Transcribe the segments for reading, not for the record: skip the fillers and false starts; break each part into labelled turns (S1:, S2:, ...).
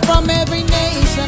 S1: From every nation.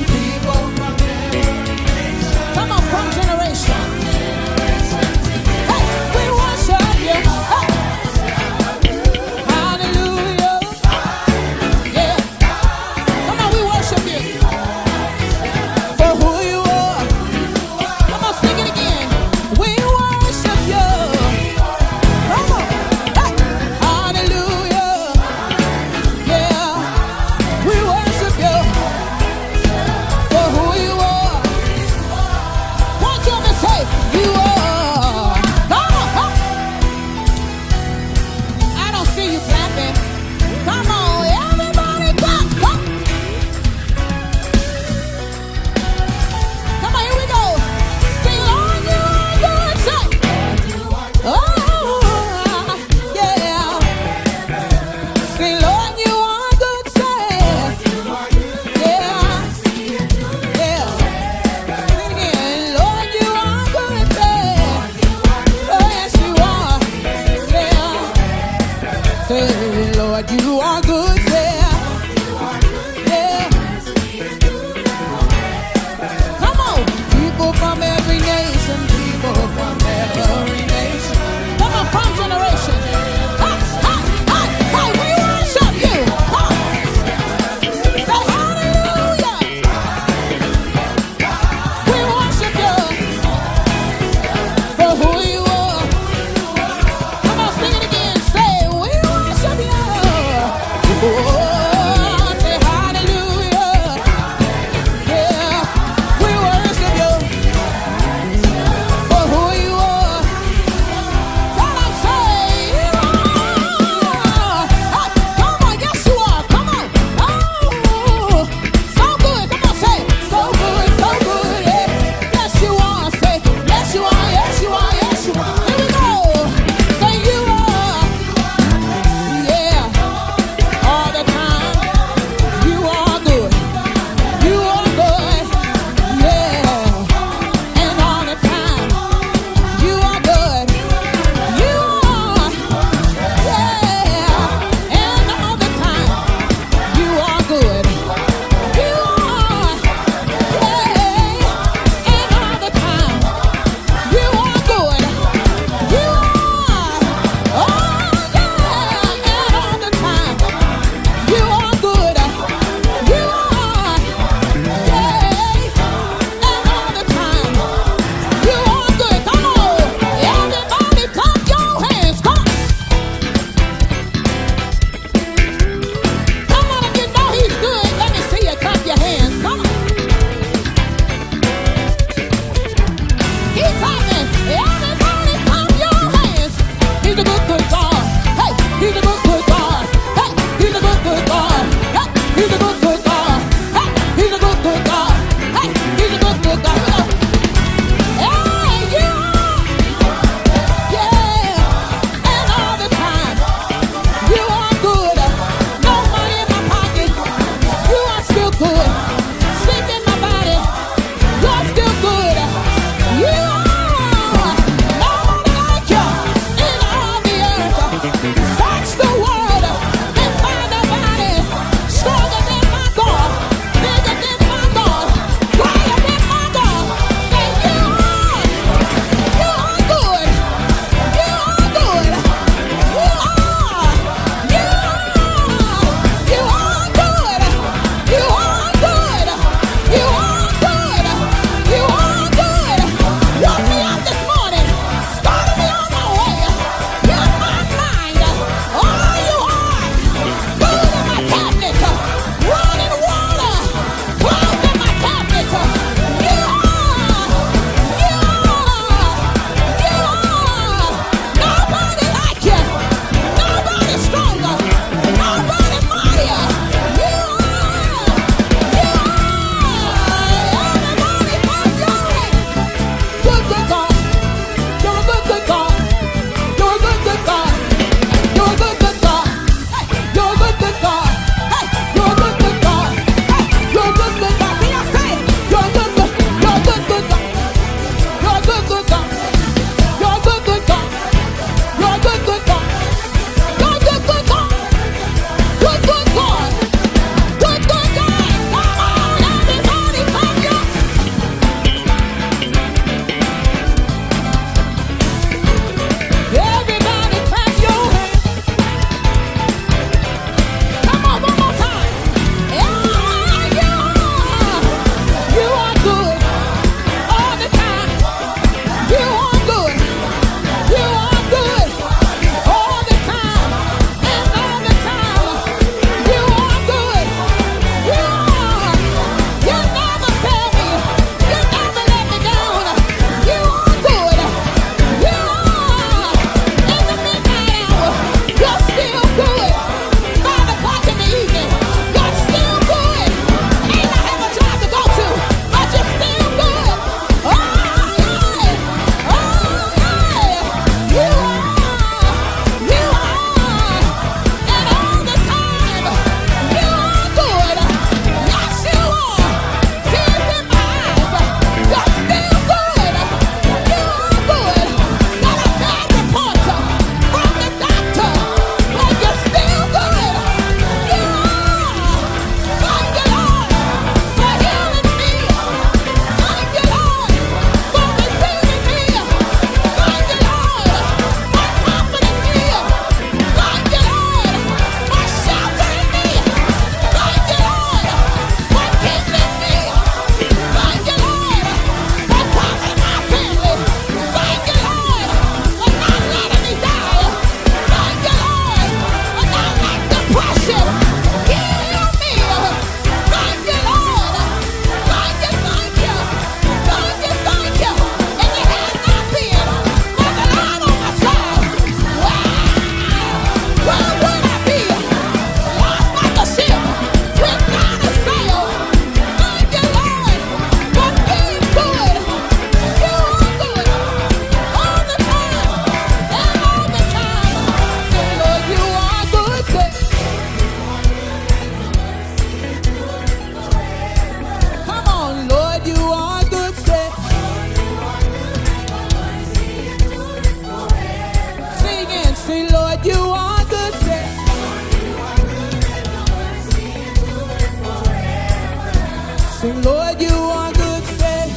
S1: Sing, Lord, you are good, say.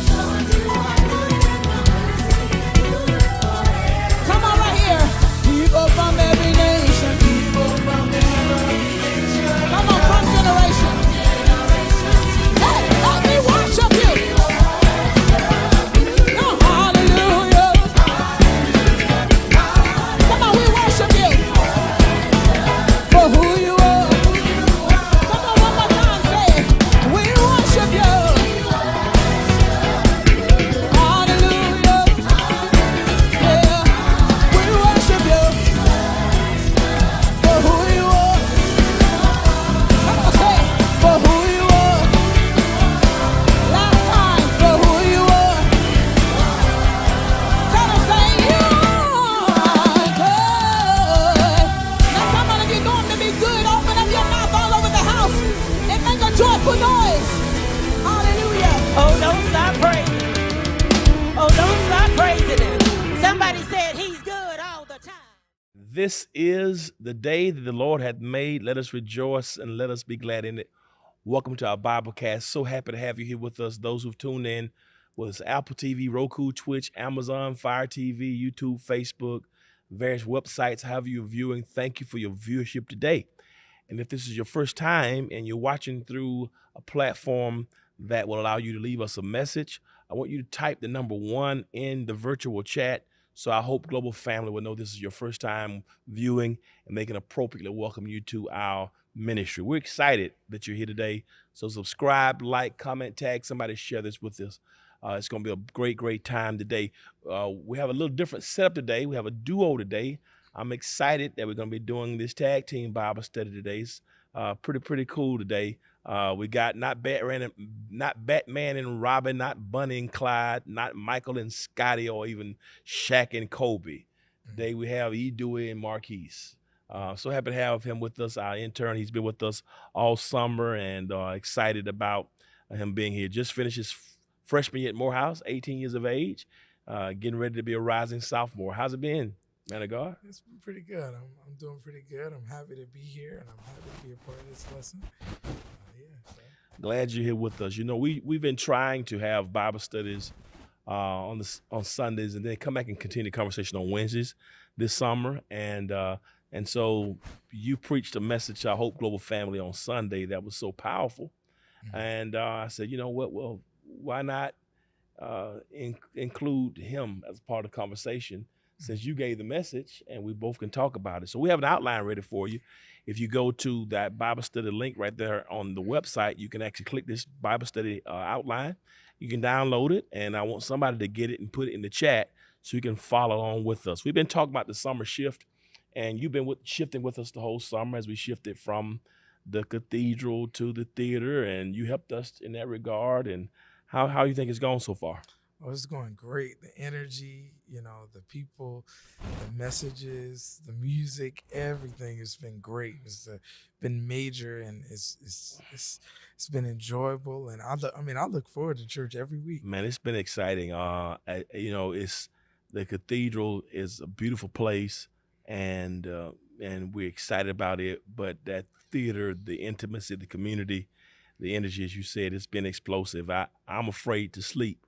S1: Come on right here. People from every nation. Come on, from generation. Hey, let me worship you. Oh, hallelujah. Come on, we worship you for who you are. Come on, one more time, say it. We worship you. Hallelujah. Yeah, we worship you for who you are. Come on, say it. For who you are. Last time, for who you are. Tell them, say you are good. Now come on, if you know him to be good, open up your mouth all over the house and make a joyful noise. Hallelujah.
S2: Oh, don't stop praising. Oh, don't stop praising him. Somebody said he's good all the time.
S3: This is the day that the Lord hath made. Let us rejoice and let us be glad in it. Welcome to our Biblecast. So happy to have you here with us. Those who've tuned in, whether it's Apple TV, Roku, Twitch, Amazon, Fire TV, YouTube, Facebook, various websites, however you're viewing, thank you for your viewership today. And if this is your first time and you're watching through a platform that will allow you to leave us a message, I want you to type the number 1 in the virtual chat. So I hope Global Family will know this is your first time viewing and they can appropriately welcome you to our ministry. We're excited that you're here today. So subscribe, like, comment, tag somebody, share this with us. It's going to be a great, great time today. We have a little different setup today. We have a duo today. I'm excited that we're going to be doing this tag team Bible study today. It's pretty cool today. We got not Batman and Robin, not Bunny and Clyde, not Michael and Scotty, or even Shaq and Kobe. Today we have Dewey and Marquise. So happy to have him with us, our intern. He's been with us all summer and excited about him being here. Just finished his freshman year at Morehouse, 18 years of age, getting ready to be a rising sophomore. How's it been, man of God?
S4: It's been pretty good. I'm doing pretty good. I'm happy to be here, and I'm happy to be a part of this lesson. So.
S3: Glad you're here with us. You know, we've been trying to have Bible studies on Sundays, and then come back and continue the conversation on Wednesdays this summer. And so you preached a message to our Hope Global Family on Sunday that was so powerful. Mm-hmm. And I said, you know what? Well, why not include him as part of the conversation? Since you gave the message and we both can talk about it. So we have an outline ready for you. If you go to that Bible study link right there on the website, you can actually click this Bible study outline. You can download it, and I want somebody to get it and put it in the chat so you can follow along with us. We've been talking about the summer shift, and you've been shifting with us the whole summer as we shifted from the cathedral to the theater, and you helped us in that regard. And how you think it's gone so far?
S4: Oh, it's going great. The energy, the people, the messages, the music, everything has been great. It's been major, and it's been enjoyable. And I look forward to church every week.
S3: Man, it's been exciting. It's the cathedral is a beautiful place, and we're excited about it. But that theater, the intimacy, the community, the energy, as you said, it's been explosive. I'm afraid to sleep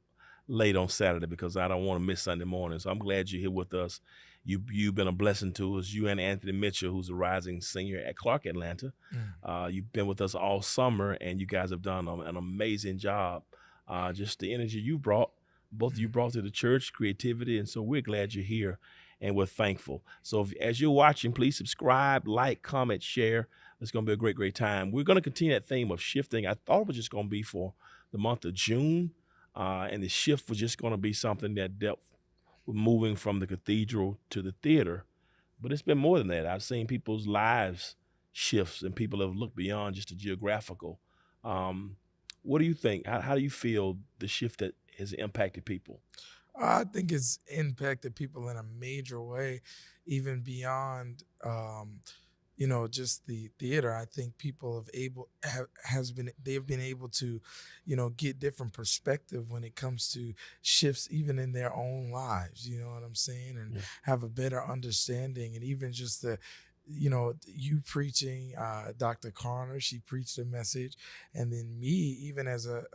S3: late on Saturday because I don't want to miss Sunday morning. So I'm glad you're here with us. You've been a blessing to us. You and Anthony Mitchell, who's a rising senior at Clark Atlanta. You've been with us all summer, and you guys have done an amazing job. Just the energy you brought, both of you brought to the church, creativity, and so we're glad you're here, and we're thankful. So as you're watching, please subscribe, like, comment, share. It's going to be a great, great time. We're going to continue that theme of shifting. I thought it was just going to be for the month of June, and the shift was just going to be something that dealt with moving from the cathedral to the theater. But it's been more than that. I've seen people's lives shifts, and people have looked beyond just the geographical. What do you think? How do you feel the shift that has impacted people?
S4: I think it's impacted people in a major way, even beyond just the theater. I think people they've been able to, get different perspective when it comes to shifts, even in their own lives. You know what I'm saying? And have a better understanding, and even just you preaching, Dr. Connor, she preached a message, and then me, even as a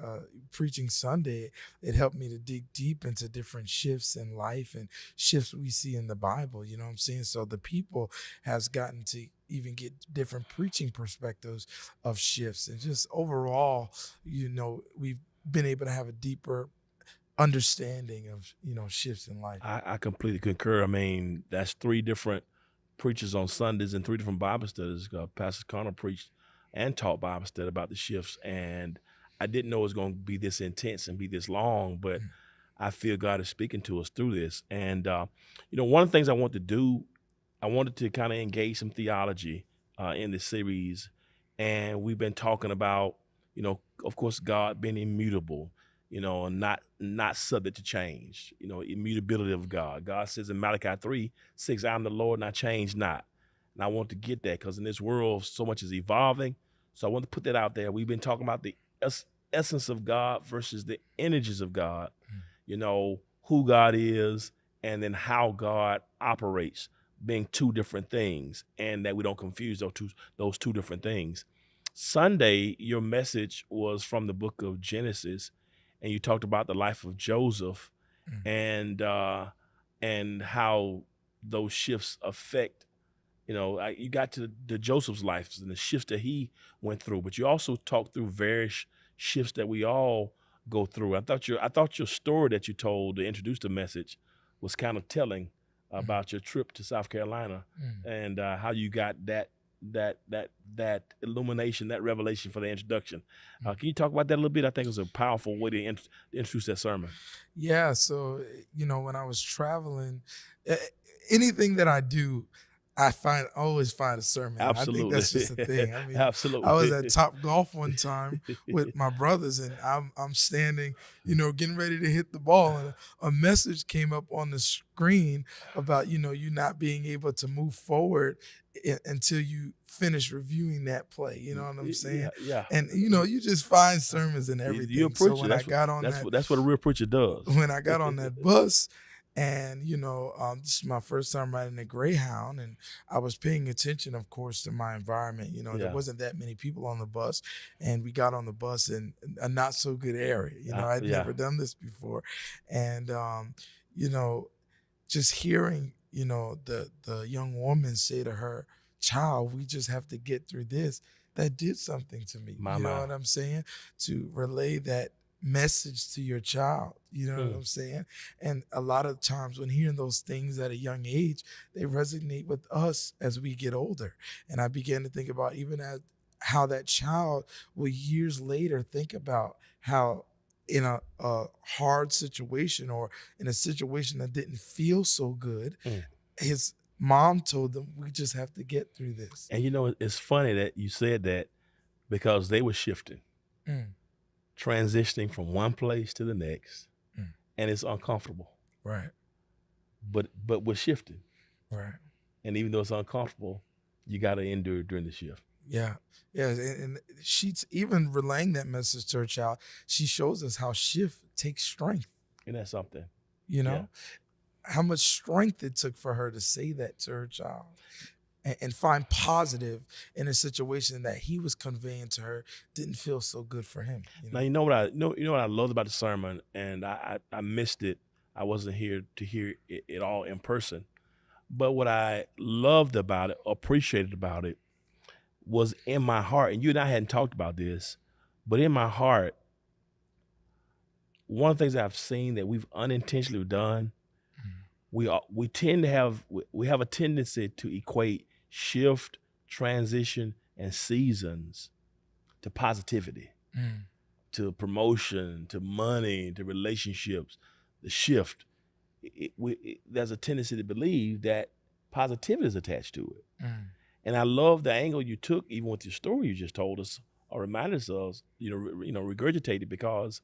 S4: preaching Sunday, it helped me to dig deep into different shifts in life and shifts we see in the Bible. You know what I'm saying? So the people has gotten to even get different preaching perspectives of shifts, and just overall, we've been able to have a deeper understanding of shifts in life.
S3: I completely concur. I mean, that's 3 different preachers on Sundays and 3 different Bible studies. Pastor Connor preached and taught Bible study about the shifts, and I didn't know it was going to be this intense and be this long, but I feel God is speaking to us through this. And one of the things I want to do, I wanted to kind of engage some theology in this series, and we've been talking about, of course, God being immutable, and not subject to change, immutability of God. God says in Malachi 3:6, I am the Lord and I change not. And I want to get that because in this world, so much is evolving. So I want to put that out there. We've been talking about the essence of God versus the energies of God, who God is, and then how God operates, being 2 different things, and that we don't confuse those two different things. Sunday, your message was from the book of Genesis, and you talked about the life of Joseph and how those shifts affect, you got to the Joseph's life and the shifts that he went through, but you also talked through various shifts that we all go through. I thought your story that you told to introduce the message was kind of telling about your trip to South Carolina and how you got that illumination, that revelation for the introduction. Can you talk about that a little bit? I think it was a powerful way to introduce that sermon.
S4: Yeah. So, when I was traveling, anything that I do, I always find a sermon.
S3: Absolutely.
S4: I think that's just a thing. I mean,
S3: Absolutely.
S4: I was at Top Golf one time with my brothers, and I'm standing, getting ready to hit the ball, and a message came up on the screen about, you not being able to move forward until you finish reviewing that play. You know what I'm saying?
S3: Yeah.
S4: And you just find sermons and everything.
S3: You're a preacher.
S4: So when
S3: that's what a real preacher does.
S4: When I got on that bus, and this is my first time riding a Greyhound, and I was paying attention, of course, to my environment. There wasn't that many people on the bus, and we got on the bus in a not so good area. I'd never done this before, and just hearing the young woman say to her child, "We just have to get through this." That did something to me. You know what I'm saying? To relay that message to your child, you know what I'm saying? And a lot of times when hearing those things at a young age, they resonate with us as we get older. And I began to think about even how that child will years later think about how in a hard situation or in a situation that didn't feel so good, his mom told them, "We just have to get through this."
S3: And it's funny that you said that because they were shifting. Transitioning from one place to the next, and it's uncomfortable.
S4: Right.
S3: But we're shifting.
S4: Right.
S3: And even though it's uncomfortable, you got to endure during the shift.
S4: Yeah. Yeah. And she's even relaying that message to her child. She shows us how shift takes strength.
S3: And that's something.
S4: How much strength it took for her to say that to her child. And find positive in a situation that he was conveying to her didn't feel so good for him.
S3: Now you know what I loved about the sermon, and I missed it. I wasn't here to hear it all in person. But what I loved about it, appreciated about it, was in my heart, and you and I hadn't talked about this, but in my heart, one of the things I've seen that we've unintentionally done, we have a tendency to equate shift, transition, and seasons to positivity, to promotion, to money, to relationships. The shift, there's a tendency to believe that positivity is attached to it. And I love the angle you took, even with your story you just told us, or reminded us of, regurgitated, because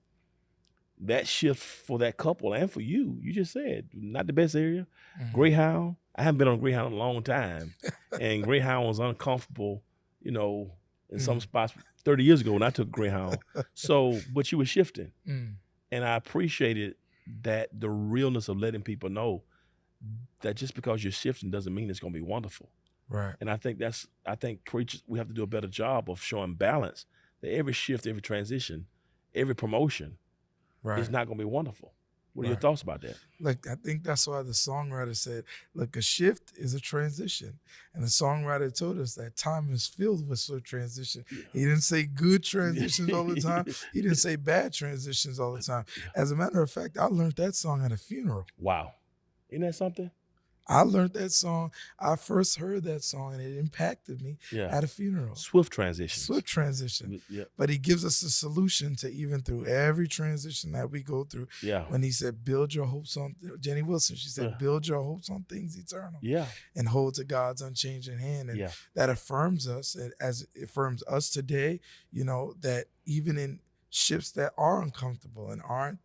S3: that shift for that couple and for you just said, not the best area. Greyhound, I haven't been on Greyhound in a long time. And Greyhound was uncomfortable, in some spots 30 years ago when I took Greyhound. So, but you were shifting. And I appreciated that, the realness of letting people know that just because you're shifting doesn't mean it's going to be wonderful.
S4: Right.
S3: And I think preachers, we have to do a better job of showing balance, that every shift, every transition, every promotion
S4: Right.
S3: is not going to be wonderful. What are your
S4: Right.
S3: thoughts about that?
S4: Like, I think that's why the songwriter said, look, a shift is a transition. And the songwriter told us that time is filled with sort of transition.
S3: Yeah.
S4: He didn't say good transitions all the time. He didn't say bad transitions all the time. As a matter of fact, I learned that song at a funeral.
S3: Wow. Isn't that something?
S4: I learned that song. I first heard that song and it impacted me at a funeral.
S3: Swift transitions.
S4: Swift transition.
S3: Yeah.
S4: But he gives us a solution to even through every transition that we go through.
S3: Yeah.
S4: When he said, build your hopes on, Jenny Wilson, she said,
S3: Yeah.
S4: build your hopes on things eternal.
S3: Yeah.
S4: And hold to God's unchanging hand. And that affirms us, as it affirms us today, you know, that even in shifts that are uncomfortable and aren't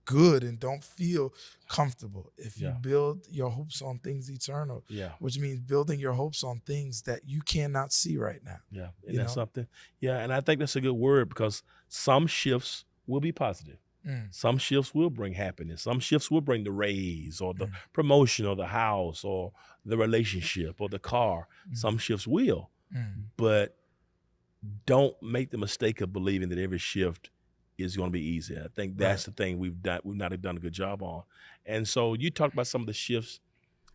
S4: good and don't feel comfortable, if you build your hopes on things eternal, which means building your hopes on things that you cannot see right now.
S3: Yeah. Isn't that something? Yeah. And I think that's a good word, because some shifts will be positive. Some shifts will bring happiness. Some shifts will bring the raise or the promotion or the house or the relationship or the car. Some shifts will. But don't make the mistake of believing that every shift is going to be easy. I think that's the thing we've not done a good job on. And so you talked about some of the shifts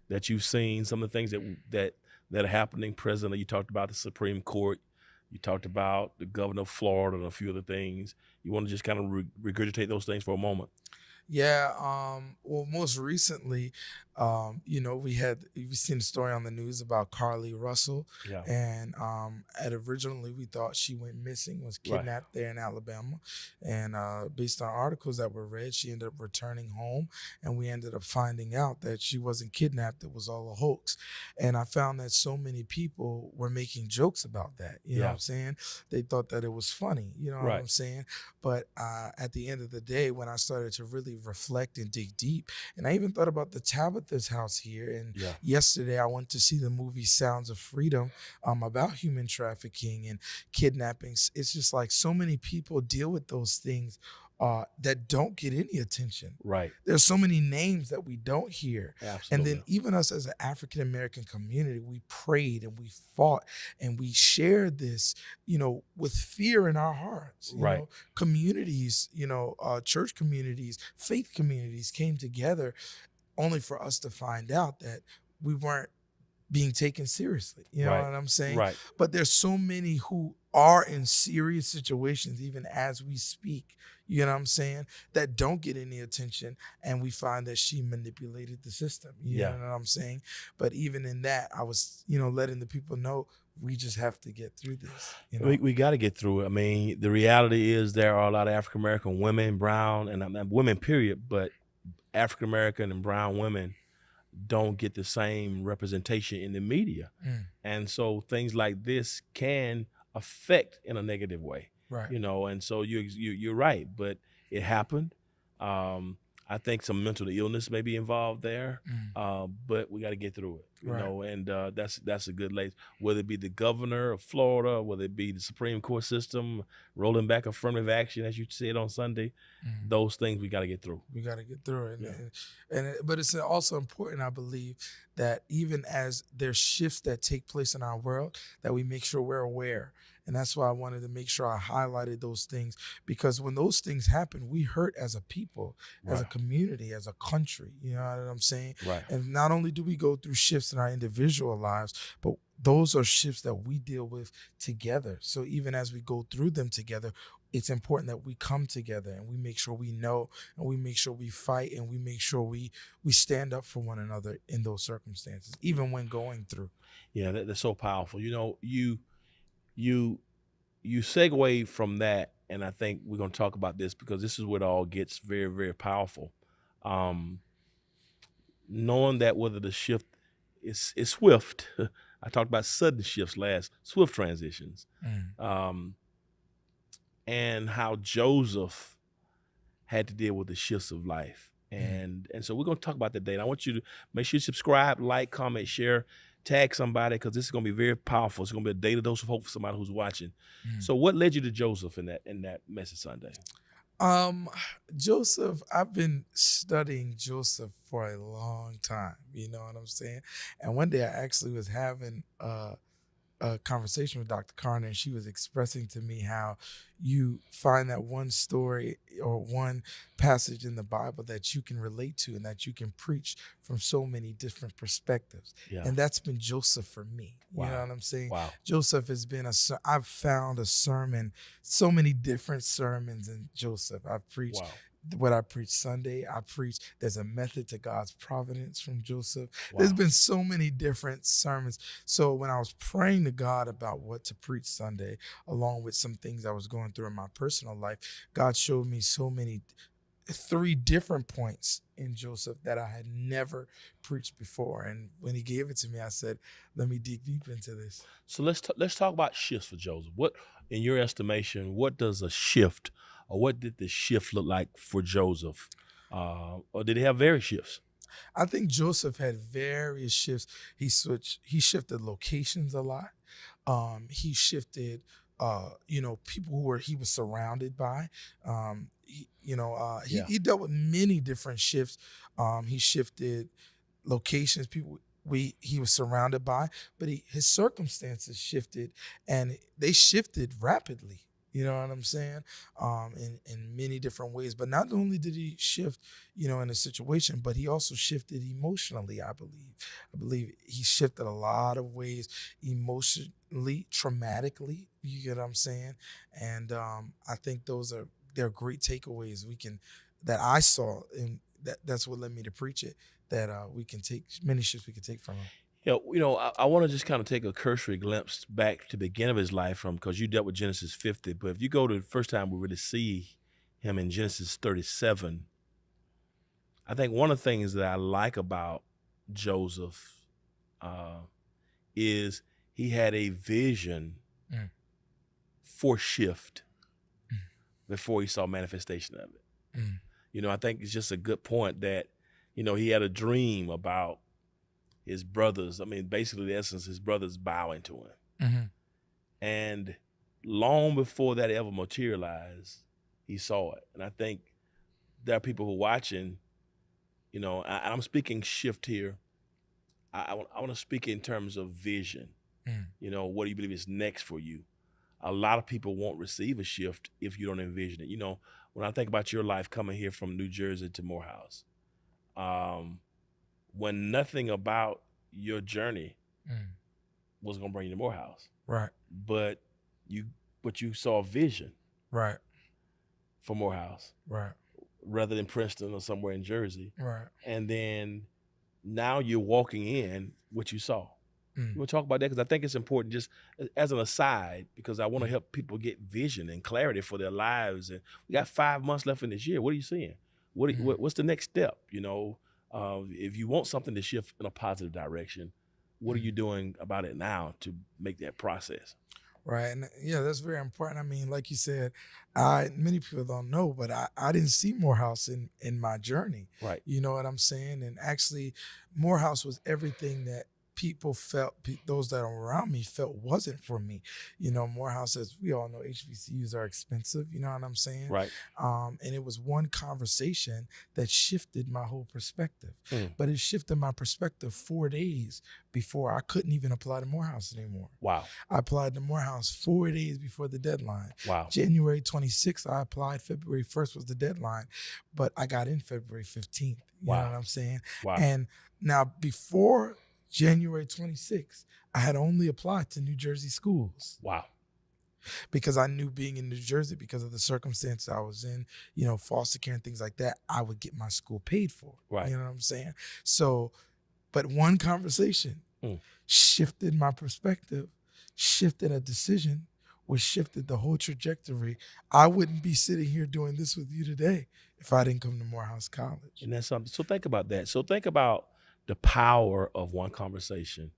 S3: that you've seen, some of the things that are happening presently. You talked about the Supreme Court. You talked about the governor of Florida and a few other things. You want to just kind of regurgitate those things for a moment?
S4: Yeah. Well, most recently, you know, we've seen a story on the news about Carly Russell.
S3: Yeah.
S4: And originally we thought she went missing, was kidnapped there in Alabama. And based on articles that were read, she ended up returning home. And we ended up finding out that she wasn't kidnapped. It was all a hoax. And I found that so many people were making jokes about that. You know what I'm saying? They thought that it was funny. You know what I'm saying? But at the end of the day, when I started to really reflect and dig deep, and I even thought about the Tabitha's house here. And yesterday I went to see the movie Sounds of Freedom about human trafficking and kidnappings. It's just like so many people deal with those things that don't get any attention. Right. There's so many names that we don't hear. Absolutely. And then even us as an African-American community, we prayed and we fought and we shared this, you know, with fear in our hearts. You know, communities, you know, church communities, faith communities came together only for us to find out that we weren't being taken seriously. You know what I'm saying? Right. But there's so many who are in serious situations, even as we speak, you know what I'm saying, that don't get any attention. And we find that she manipulated the system. You know what I'm saying? But even in that, I was, you know, letting the people know we just have to get through this. You know?
S3: We got to get through it. I mean, the reality is there are a lot of African-American women, brown, and women, period, but African-American and brown women don't get the same representation in the media. And so things like this can affect in a negative way. Right. You know, and so you're right, but it happened. I think some mental illness may be involved there, but we got to get through it, you know, and that's a good place. Whether it be the governor of Florida, whether it be the Supreme Court system, rolling back affirmative action, as you said on Sunday, those things we got to get through.
S4: We got to get through it. But it's also important, I believe, that even as there's shifts that take place in our world, that we make sure we're aware. And that's why I wanted to make sure I highlighted those things, because when those things happen, we hurt as a people, as a community, as a country. You know what I'm saying? Right. And not only do we go through shifts in our individual lives, but those are shifts that we deal with together. So even as we go through them together, it's important that we come together and we make sure we know, and we make sure we fight, and we make sure we stand up for one another in those circumstances, even when going through.
S3: Yeah, that's so powerful. You know, you segue from that, and I think we're going to talk about this because this is where it all gets very, very powerful. Knowing that whether the shift is swift, I talked about sudden shifts swift transitions, and how Joseph had to deal with the shifts of life. And so we're going to talk about that today. And I want you to make sure you subscribe, like, comment, share, tag somebody, because this is going to be very powerful. It's going to be a daily dose of hope for somebody who's watching. So what led you to Joseph in that message Sunday?
S4: Um, Joseph, I've been studying Joseph for a long time. You know what I'm saying? And one day I actually was having a conversation with Dr. Carter, and she was expressing to me how you find that one story or one passage in the Bible that you can relate to and that you can preach from so many different perspectives.
S3: Yeah.
S4: And that's been Joseph for me. You know
S3: Wow.
S4: what I'm saying?
S3: Wow.
S4: Joseph has been I've found a sermon, so many different sermons in Joseph. I've preached
S3: Wow.
S4: what I preach Sunday. I preach there's a method to God's providence from Joseph.
S3: Wow.
S4: There's been so many different sermons. So when I was praying to God about what to preach Sunday, along with some things I was going through in my personal life, God showed me three different points in Joseph that I had never preached before. And when he gave it to me, I said, let me dig deep into this.
S3: So let's talk about shifts for Joseph. What, in your estimation, what does a shift, or what did the shift look like for Joseph? Or did he have various shifts?
S4: I think Joseph had various shifts. He shifted locations a lot. He shifted, people he was surrounded by. He dealt with many different shifts. He shifted locations, people he was surrounded by, but his circumstances shifted, and they shifted rapidly. You know what I'm saying? In many different ways. But not only did he shift, in a situation, but he also shifted emotionally, I believe. I believe he shifted a lot of ways emotionally, traumatically. You get what I'm saying? And I think they're great takeaways that I saw, and that's what led me to preach it, that we can take many shifts we can take from him.
S3: I want to just kind of take a cursory glimpse back to the beginning of his life because you dealt with Genesis 50. But if you go to the first time we really see him in Genesis 37, I think one of the things that I like about Joseph is he had a vision for shift before he saw manifestation of it. I think it's just a good point that, he had a dream about his brothers. I mean, basically, in essence, his brothers bowing to him.
S4: Mm-hmm.
S3: And long before that ever materialized, he saw it. And I think there are people who are watching, I'm speaking shift here. I want to speak in terms of vision. What do you believe is next for you? A lot of people won't receive a shift if you don't envision it. When I think about your life coming here from New Jersey to Morehouse, when nothing about your journey was going to bring you to Morehouse.
S4: Right.
S3: But you saw a vision.
S4: Right. For
S3: Morehouse.
S4: Right.
S3: Rather than Princeton or somewhere in Jersey.
S4: Right.
S3: And then now you're walking in what you saw. We'll talk about that because I think it's important just as an aside, because I want to help people get vision and clarity for their lives. And we got 5 months left in this year. What are you seeing? What's the next step? If you want something to shift in a positive direction, what are you doing about it now to make that process?
S4: Right. And yeah, that's very important. I mean, like you said, many people don't know, but I didn't see Morehouse in my journey.
S3: Right.
S4: You know what I'm saying? And actually, Morehouse was everything that people felt, those that are around me felt wasn't for me. Morehouse, as we all know, HBCUs are expensive. You know what I'm saying?
S3: Right.
S4: And it was one conversation that shifted my whole perspective. But it shifted my perspective 4 days before I couldn't even apply to Morehouse anymore.
S3: Wow.
S4: I applied to Morehouse 4 days before the deadline.
S3: Wow.
S4: January 26th, I applied. February 1st was the deadline, but I got in February 15th. You know what I'm saying?
S3: Wow.
S4: And now before January 26th, I had only applied to New Jersey schools.
S3: Wow.
S4: Because I knew being in New Jersey, because of the circumstances I was in, foster care and things like that, I would get my school paid for.
S3: Right.
S4: You know what I'm saying? So, but one conversation shifted my perspective, shifted a decision, which shifted the whole trajectory. I wouldn't be sitting here doing this with you today if I didn't come to Morehouse College.
S3: And that's something. So think about that. So think about the power of one conversation.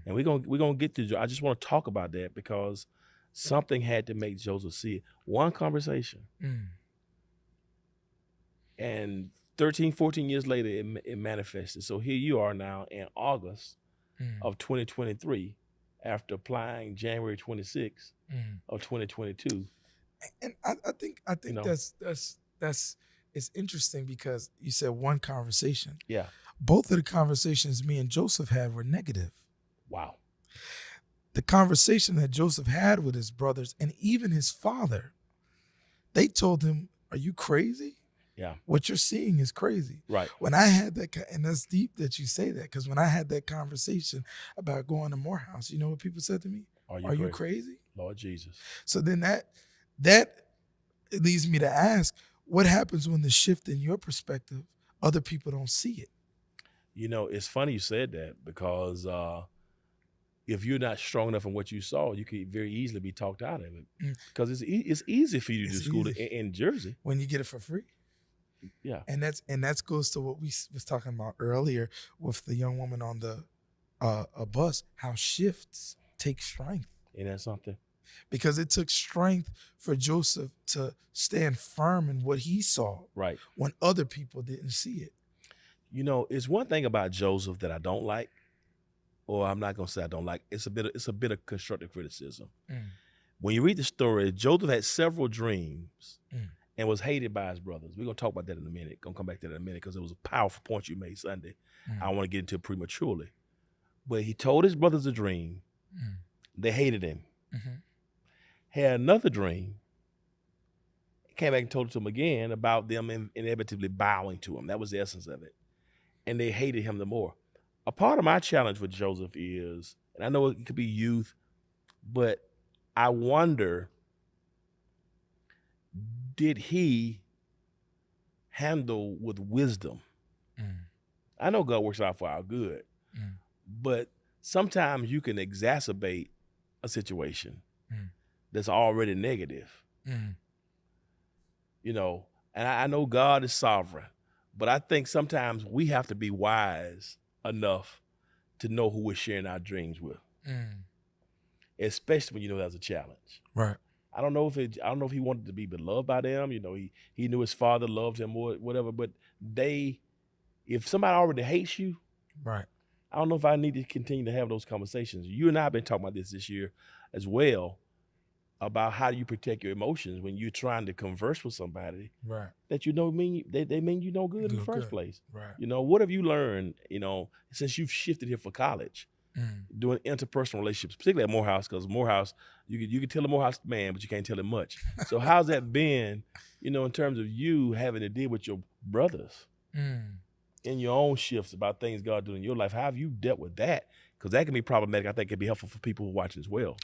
S3: And we're gonna get to. I just want to talk about that because something had to make Joseph see it. One conversation. And 13, 14 years later, it manifested. So here you are now in August of 2023 after applying January 26th of 2022.
S4: And I think that's it's interesting because you said one conversation.
S3: Yeah.
S4: Both of the conversations me and Joseph had were negative.
S3: Wow.
S4: The conversation that Joseph had with his brothers and even his father, they told him, "Are you crazy?
S3: Yeah.
S4: What you're seeing is crazy."
S3: Right.
S4: When I had that, and that's deep that you say that, because when I had that conversation about going to Morehouse, you know what people said to me? Are you crazy?
S3: Lord Jesus.
S4: So then that leads me to ask, what happens when the shift in your perspective, other people don't see it?
S3: You know, it's funny you said that because if you're not strong enough in what you saw, you could very easily be talked out of it. Because it's easy for you to do school in Jersey.
S4: When you get it for free.
S3: Yeah.
S4: And that goes to what we was talking about earlier with the young woman on the a bus, how shifts take strength.
S3: Ain't that something?
S4: Because it took strength for Joseph to stand firm in what he saw,
S3: right,
S4: when other people didn't see it.
S3: You know, it's one thing about Joseph that I don't like, or I'm not gonna say I don't like. It's a bit of constructive criticism. When you read the story, Joseph had several dreams and was hated by his brothers. We're gonna talk about that in a minute. Gonna come back to that in a minute because it was a powerful point you made Sunday. I don't want to get into it prematurely, but he told his brothers a dream. They hated him. Had another dream. Came back and told it to him again about them inevitably bowing to him. That was the essence of it. And they hated him the more. A part of my challenge with Joseph is, and I know it could be youth, but I wonder, did he handle with wisdom? I know God works out for our good, but sometimes you can exacerbate a situation that's already negative. You know, and I know God is sovereign, but I think sometimes we have to be wise enough to know who we're sharing our dreams with, especially when you know that's a challenge.
S4: Right.
S3: I don't know if he wanted to be beloved by them. You know, he knew his father loved him or whatever. But if somebody already hates you,
S4: right,
S3: I don't know if I need to continue to have those conversations. You and I have been talking about this year as well, about how do you protect your emotions when you're trying to converse with somebody, right, that you know they mean you no good in the first place. Right. You know, what have you learned, you know, since you've shifted here for college, doing interpersonal relationships, particularly at Morehouse, because Morehouse, you can tell a Morehouse man, but you can't tell him much. So how's that been, you know, in terms of you having to deal with your brothers in your own shifts about things God doing in your life? How have you dealt with that? Because that can be problematic. I think it can be helpful for people who are watching as well.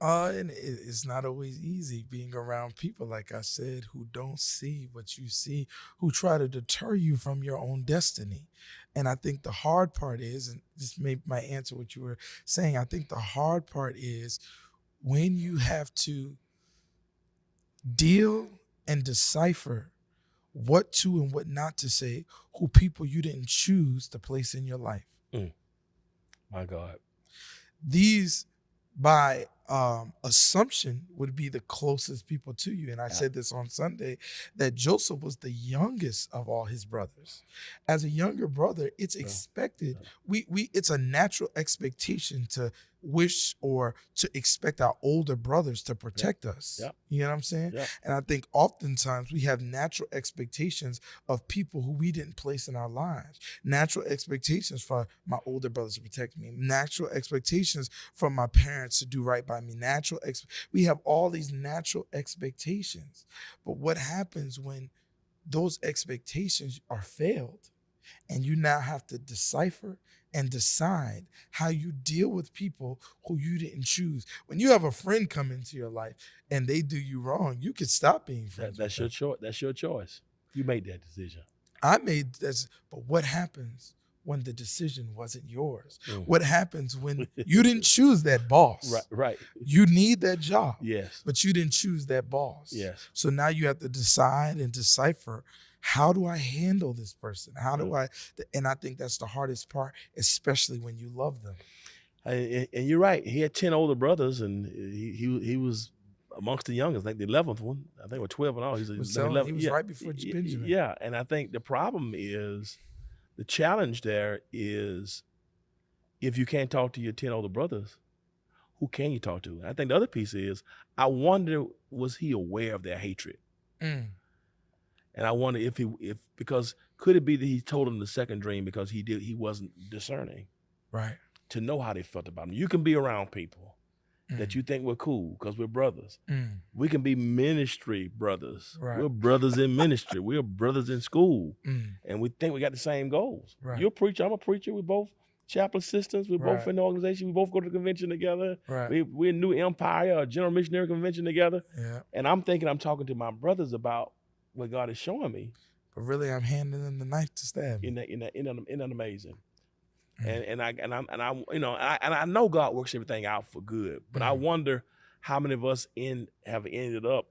S4: And it's not always easy being around people, like I said, who don't see what you see, who try to deter you from your own destiny. And I think the hard part is, and this might answer what you were saying, I think the hard part is when you have to deal and decipher what to and what not to say, who people you didn't choose to place in your life.
S3: My God.
S4: These, by assumption, would be the closest people to you. And I said this on Sunday, that Joseph was the youngest of all his brothers. As a younger brother, it's expected. It's a natural expectation to wish or to expect our older brothers to protect us. You know what I'm saying? And I think oftentimes we have natural expectations of people who we didn't place in our lives. Natural expectations for my older brothers to protect me. Natural expectations from my parents to do right by me. We have all these natural expectations. But what happens when those expectations are failed and you now have to decipher and decide how you deal with people who you didn't choose? When you have a friend come into your life and they do you wrong, you could stop being friends.
S3: That's your choice. That's your choice. You made that decision.
S4: I made that. But what happens when the decision wasn't yours? What happens when you didn't choose that boss?
S3: Right.
S4: You need that job.
S3: Yes.
S4: But you didn't choose that boss.
S3: Yes.
S4: So now you have to decide and decipher, how do I handle this person? How do I? And I think that's the hardest part, especially when you love them.
S3: And you're right. He had 10 older brothers, and he was amongst the youngest. I think the 11th one. I think we're 12 and all. He was
S4: right before Benjamin.
S3: Yeah, and I think the problem is, the challenge there is, if you can't talk to your 10 older brothers, who can you talk to? And I think the other piece is, I wonder, was he aware of their hatred? And I wonder if because could it be that he told him the second dream because he wasn't discerning
S4: Right.
S3: to know how they felt about him. You can be around people that
S4: Mm.
S3: you think we're cool because we're brothers.
S4: Mm.
S3: We can be ministry brothers.
S4: Right.
S3: We're brothers in ministry. We're brothers in school.
S4: Mm.
S3: And we think we got the same goals.
S4: Right.
S3: You're a preacher. I'm a preacher. We both chaplain assistants. We're both
S4: Right.
S3: in the organization. We both go to the convention together.
S4: Right.
S3: We're in New Empire, a General Missionary Convention together.
S4: Yeah.
S3: And I'm thinking I'm talking to my brothers about what God is showing me.
S4: But really, I'm handing them the knife to stab.
S3: Isn't that amazing?
S4: Mm.
S3: And I know God works everything out for good, but I
S4: Mm.
S3: wonder how many of us have ended up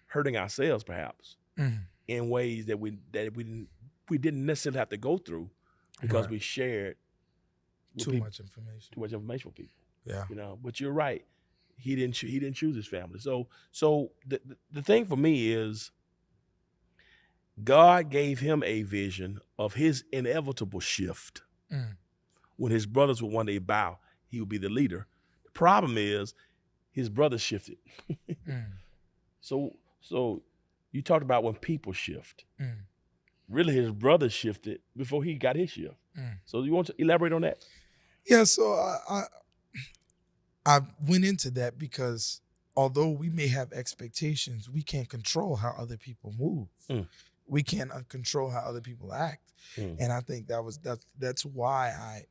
S3: hurting ourselves, perhaps,
S4: Mm.
S3: in ways that we didn't necessarily have to go through because
S4: Right.
S3: we shared with
S4: Too
S3: people,
S4: much information.
S3: too much information for people.
S4: Yeah.
S3: But you're right. He didn't choose his family. So the thing for me is God gave him a vision of his inevitable shift.
S4: Mm.
S3: When his brothers would one day bow, he would be the leader. The problem is his brothers shifted.
S4: Mm.
S3: So you talked about when people shift.
S4: Mm.
S3: Really, his brothers shifted before he got his shift.
S4: Mm.
S3: So you want to elaborate on that?
S4: Yeah, so I went into that because although we may have expectations, we can't control how other people move.
S3: Mm.
S4: We can't control how other people act.
S3: Mm.
S4: And I think that's why I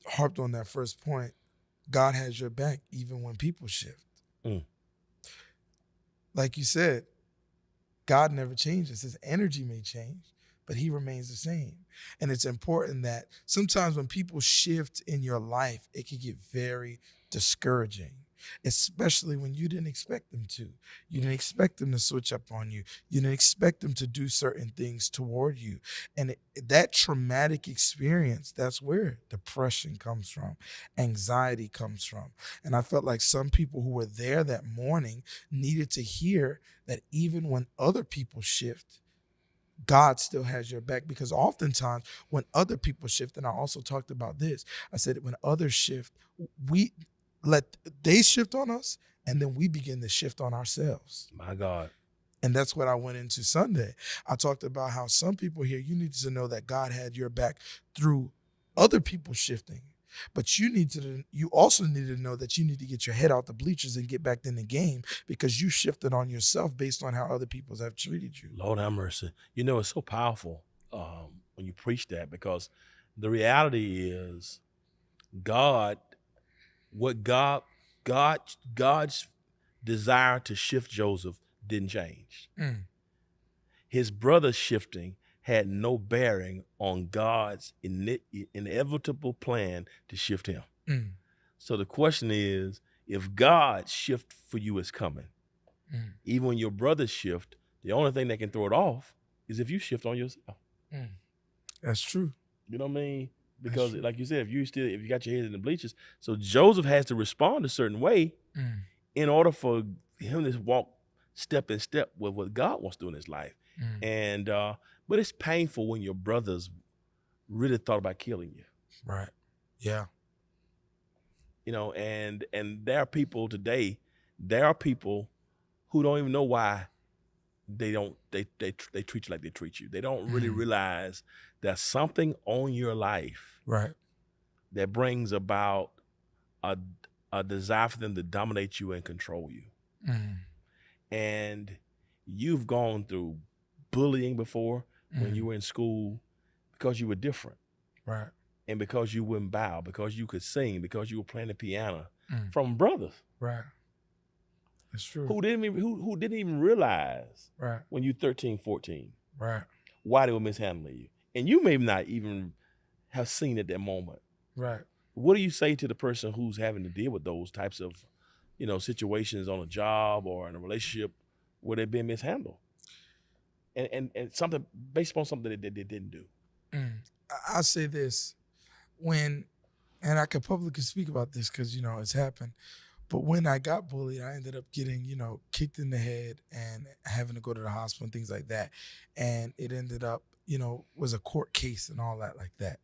S4: harped on that first point. God has your back even when people shift.
S3: Mm.
S4: Like you said, God never changes. His energy may change, but he remains the same. And it's important that sometimes when people shift in your life, it can get very discouraging, especially when you didn't expect them to. You didn't expect them to switch up on you. You didn't expect them to do certain things toward you. And that traumatic experience, that's where depression comes from, anxiety comes from. And I felt like some people who were there that morning needed to hear that even when other people shift, God still has your back, because oftentimes when other people shift, and I also talked about this, I said when others shift, they shift on us, and then we begin to shift on ourselves.
S3: My God.
S4: And that's what I went into Sunday. I talked about how some people here, you need to know that God had your back through other people shifting. But you also need to know that you need to get your head out the bleachers and get back in the game, because you shifted on yourself based on how other people have treated you.
S3: Lord have mercy. It's so powerful when you preach that, because the reality is God's desire to shift Joseph didn't change.
S4: Mm.
S3: His brother shifting had no bearing on God's inevitable plan to shift him.
S4: Mm.
S3: So the question is, if God's shift for you is coming, even when your brothers shift, the only thing that can throw it off is if you shift on yourself.
S4: Mm. That's true.
S3: You know what I mean? Because like you said, if you got your head in the bleachers, so Joseph has to respond a certain way in order for him to walk step in step with what God wants to do in his life. And but it's painful when your brothers really thought about killing you.
S4: Right. Yeah.
S3: And there are people today, who don't even know why they treat you like they treat you. They don't really realize there's something on your life
S4: Right.
S3: that brings about a desire for them to dominate you and control you. And you've gone through bullying before when you were in school because you were different.
S4: Right.
S3: And because you wouldn't bow, because you could sing, because you were playing the piano from brothers.
S4: Right. That's true.
S3: Who didn't even realize
S4: Right.
S3: when you're 13, 14,
S4: Right.
S3: why they were mishandling you. And you may not even have seen at that moment.
S4: Right.
S3: What do you say to the person who's having to deal with those types of, situations on a job or in a relationship where they're being mishandled? And something based upon something that they didn't do.
S4: I'll say this, and I could publicly speak about this because, it's happened. But when I got bullied, I ended up getting, kicked in the head and having to go to the hospital and things like that. And it ended up, was a court case and all that like that.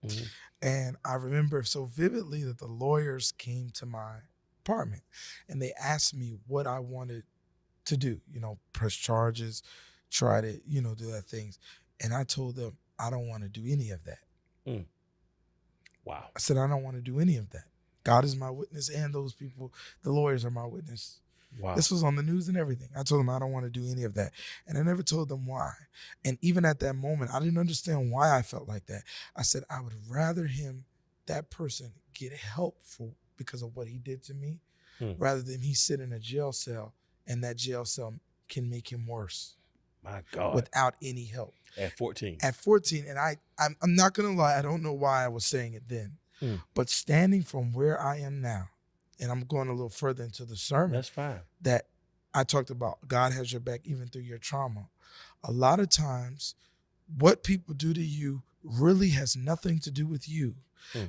S4: And I remember so vividly that the lawyers came to my apartment and they asked me what I wanted to do, press charges, try to, do that things. And I told them, I don't want to do any of that.
S3: Mm. Wow.
S4: I said, I don't want to do any of that. God is my witness, and those people, the lawyers, are my witness.
S3: Wow.
S4: This was on the news and everything. I told them I don't want to do any of that. And I never told them why. And even at that moment, I didn't understand why I felt like that. I said, I would rather that person, get help because of what he did to me, rather than he sit in a jail cell and that jail cell can make him worse.
S3: My God.
S4: Without any help.
S3: At 14.
S4: At 14. And I'm not going to lie, I don't know why I was saying it then. But standing from where I am now, and I'm going a little further into the sermon.
S3: That's fine.
S4: That I talked about, God has your back even through your trauma. A lot of times, what people do to you really has nothing to do with you,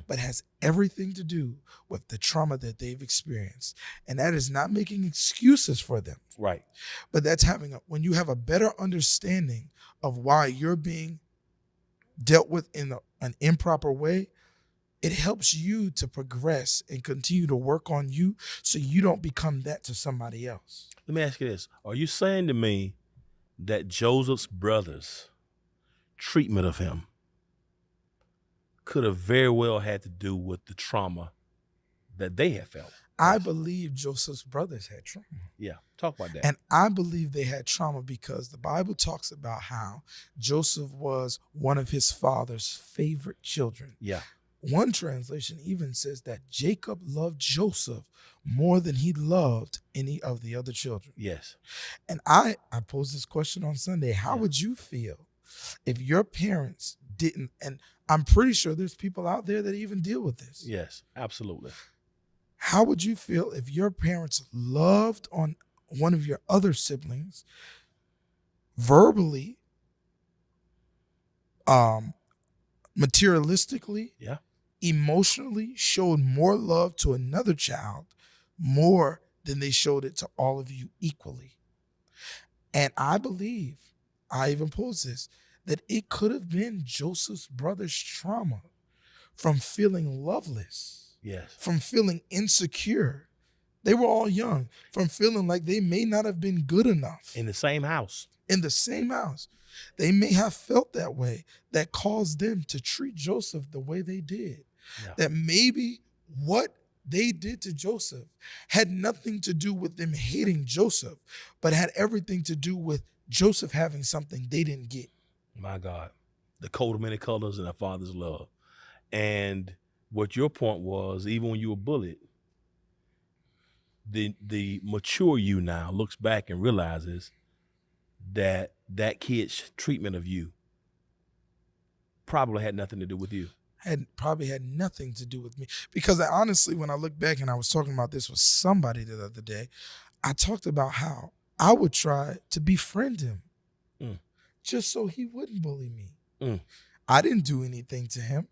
S4: but has everything to do with the trauma that they've experienced. And that is not making excuses for them.
S3: Right.
S4: But that's when you have a better understanding of why you're being dealt with in an improper way, it helps you to progress and continue to work on you so you don't become that to somebody else.
S3: Let me ask you this. Are you saying to me that Joseph's brothers' treatment of him could have very well had to do with the trauma that they had felt?
S4: I believe Joseph's brothers had trauma.
S3: Yeah, talk about that.
S4: And I believe they had trauma because the Bible talks about how Joseph was one of his father's favorite children.
S3: Yeah.
S4: One translation even says that Jacob loved Joseph more than he loved any of the other children.
S3: Yes.
S4: And I posed this question on Sunday. How would you feel if your parents didn't? And I'm pretty sure there's people out there that even deal with this.
S3: Yes, absolutely.
S4: How would you feel if your parents loved on one of your other siblings verbally, materialistically, emotionally, showed more love to another child more than they showed it to all of you equally? And I believe, I even posed this, that it could have been Joseph's brother's trauma from feeling loveless, from feeling insecure. They were all young, from feeling like they may not have been good enough.
S3: In the same house.
S4: In the same house. They may have felt that way, that caused them to treat Joseph the way they did. Yeah. That maybe what they did to Joseph had nothing to do with them hating Joseph, but had everything to do with Joseph having something they didn't get.
S3: My God. The coat of many colors and a father's love. And what your point was, even when you were bullied, the mature you now looks back and realizes that kid's treatment of you probably had nothing to do with you.
S4: Probably had nothing to do with me. Because honestly, when I look back, and I was talking about this with somebody the other day, I talked about how I would try to befriend him just so he wouldn't bully me. I didn't do anything to him.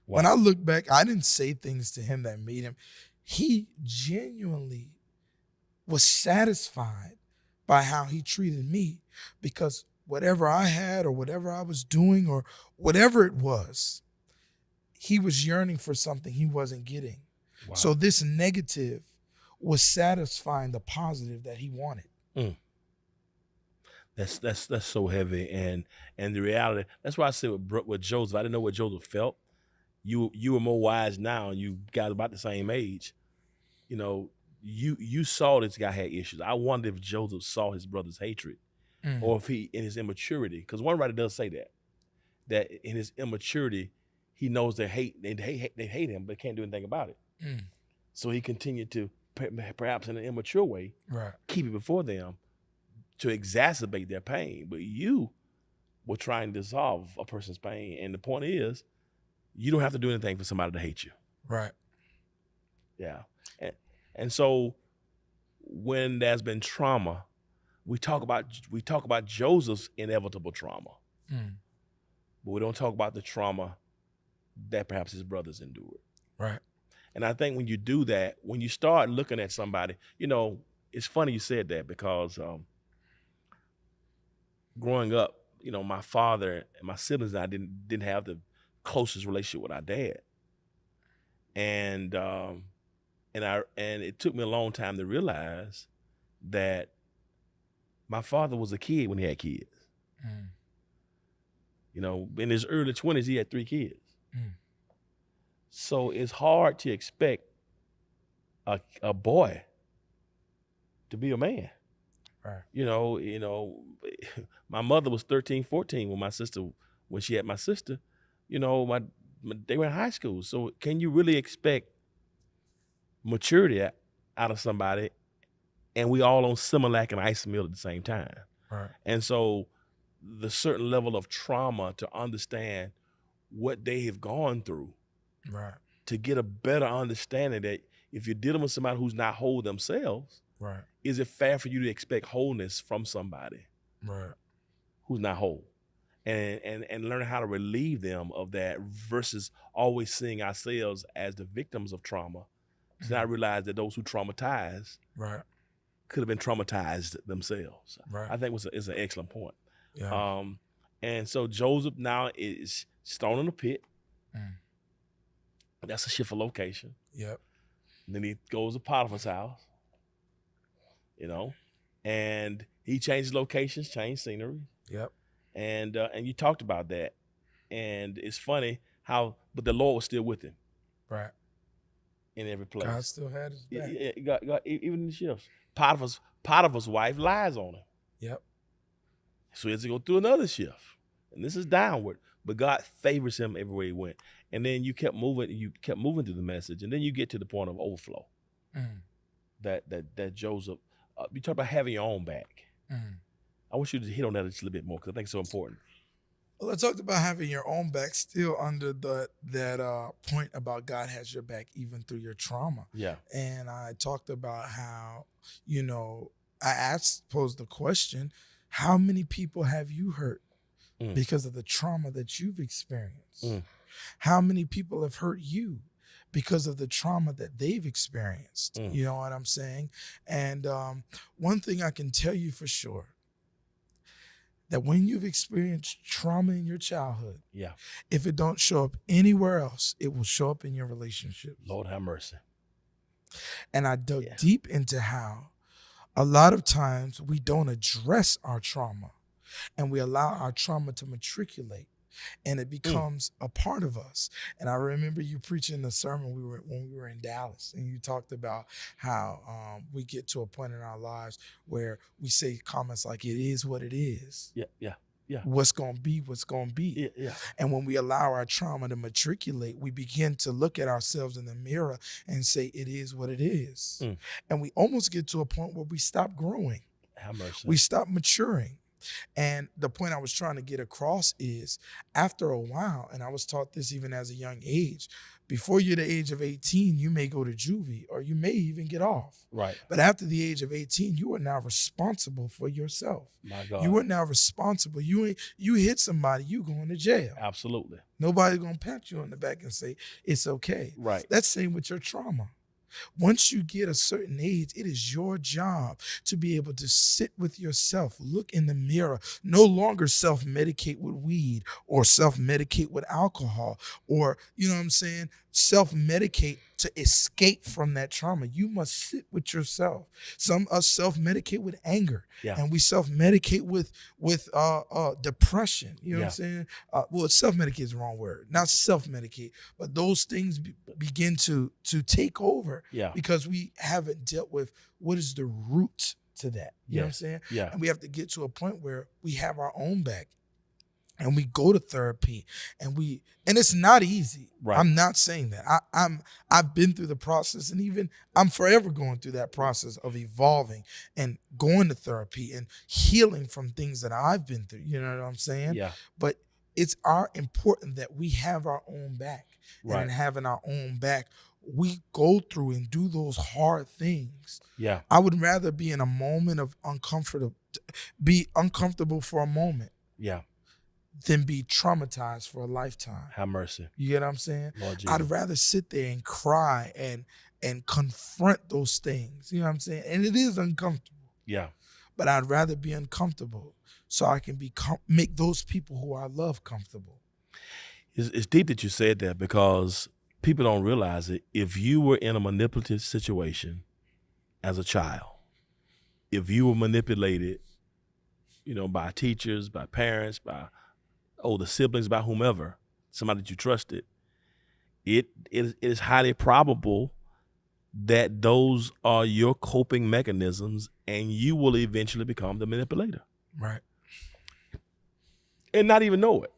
S4: Wow. When I look back, I didn't say things to him that made him. He genuinely was satisfied by how he treated me, because whatever I had or whatever I was doing or whatever it was, he was yearning for something he wasn't getting. Wow. So this negative was satisfying the positive that he wanted.
S3: That's so heavy, and the reality. That's why I said with Joseph, I didn't know what Joseph felt. You were more wise now, and you guys about the same age. You know, you saw this guy had issues. I wonder if Joseph saw his brother's hatred, or if he, in his immaturity, because one writer does say that in his immaturity, he knows they hate him, but can't do anything about it. So he continued to, perhaps in an immature way, keep it before them to exacerbate their pain. But you were trying to dissolve a person's pain, and the point is, you don't have to do anything for somebody to hate you.
S4: Right.
S3: Yeah. And so when there's been trauma, we talk about Joseph's inevitable trauma. But we don't talk about the trauma that perhaps his brothers endured.
S4: Right.
S3: And I think when you do that, when you start looking at somebody, it's funny you said that, because growing up, my father and my siblings and I didn't have the closest relationship with our dad. And it took me a long time to realize that my father was a kid when he had kids. You know, in his early 20s, he had 3 kids.
S4: Mm.
S3: So it's hard to expect a boy to be a man.
S4: Right.
S3: You know, my mother was 13, 14 when she had my sister. You know, they were in high school. So can you really expect maturity out of somebody, and we all on Similac and Isomil at the same time?
S4: Right.
S3: And so the certain level of trauma to understand what they have gone through,
S4: Right.
S3: to get a better understanding that if you're dealing with somebody who's not whole themselves,
S4: Right.
S3: is it fair for you to expect wholeness from somebody
S4: Right.
S3: who's not whole? And learning how to relieve them of that versus always seeing ourselves as the victims of trauma. So now I realize that those who traumatize
S4: Right.
S3: could have been traumatized themselves.
S4: Right.
S3: I think is an excellent point.
S4: Yeah.
S3: And so Joseph now is thrown in the pit.
S4: Mm.
S3: That's a shift of location.
S4: Yep.
S3: And then he goes to Potiphar's house, you know, and he changes locations, changed scenery.
S4: Yep.
S3: And you talked about that. And it's funny but the Lord was still with him.
S4: Right.
S3: In every place.
S4: God still had his back.
S3: Yeah, God, even in the shifts. Potiphar's wife lies on him.
S4: Yep.
S3: So he has to go through another shift. And this is downward. But God favors him everywhere he went. And then you kept moving through the message. And then you get to the point of overflow.
S4: Mm.
S3: That Joseph, you talk about having your own back.
S4: Mm.
S3: I want you to hit on that just a little bit more because I think it's so important.
S4: Well, I talked about having your own back still under that point about God has your back even through your trauma.
S3: Yeah.
S4: And I talked about how, I posed the question, how many people have you hurt because of the trauma that you've experienced?
S3: Mm.
S4: How many people have hurt you because of the trauma that they've experienced?
S3: Mm.
S4: You know what I'm saying? And one thing I can tell you for sure, that when you've experienced trauma in your childhood,
S3: Yeah.
S4: if it don't show up anywhere else, it will show up in your relationship.
S3: Lord have mercy.
S4: And I dug deep into how a lot of times we don't address our trauma and we allow our trauma to matriculate and it becomes a part of us. And I remember you preaching the sermon when we were in Dallas, and you talked about how we get to a point in our lives where we say comments like, it is what it is.
S3: Yeah.
S4: What's going to be, what's going to be.
S3: Yeah.
S4: And when we allow our trauma to matriculate, we begin to look at ourselves in the mirror and say, it is what it is. And we almost get to a point where we stop growing.
S3: Have mercy.
S4: We stop maturing. And the point I was trying to get across is after a while, and I was taught this even as a young age, before you're the age of 18, you may go to juvie or you may even get off.
S3: Right.
S4: But after the age of 18, you are now responsible for yourself.
S3: My God.
S4: You are now responsible. You hit somebody, you going to jail.
S3: Absolutely.
S4: Nobody's going to pat you on the back and say, it's okay.
S3: Right.
S4: That's the same with your trauma. Once you get a certain age, it is your job to be able to sit with yourself, look in the mirror, no longer self-medicate with weed or self-medicate with alcohol or, self-medicate to escape from that trauma. You must sit with yourself. Some us self-medicate with anger, and we self-medicate with depression. You know what I'm saying? Self-medicate is the wrong word. Not self-medicate, but those things begin to take over because we haven't dealt with what is the root to that. You know what I'm saying?
S3: Yeah.
S4: And we have to get to a point where we have our own back. And we go to therapy, and it's not easy.
S3: Right.
S4: I'm not saying that. I've been through the process, and even I'm forever going through that process of evolving and going to therapy and healing from things that I've been through. You know what I'm saying?
S3: Yeah.
S4: But it's important that we have our own back.
S3: Right.
S4: And in having our own back, we go through and do those hard things.
S3: Yeah.
S4: I would rather be in a moment of be uncomfortable for a moment.
S3: Yeah.
S4: Than be traumatized for a lifetime.
S3: Have mercy.
S4: You get what I'm saying?
S3: Lord Jesus.
S4: I'd rather sit there and cry and confront those things. You know what I'm saying? And it is uncomfortable.
S3: Yeah.
S4: But I'd rather be uncomfortable so I can make those people who I love comfortable.
S3: It's deep that you said that because people don't realize it. If you were in a manipulative situation as a child, if you were manipulated by teachers, by parents, by older siblings, by whomever, somebody that you trusted, it is highly probable that those are your coping mechanisms, and you will eventually become the manipulator.
S4: Right.
S3: And not even know it,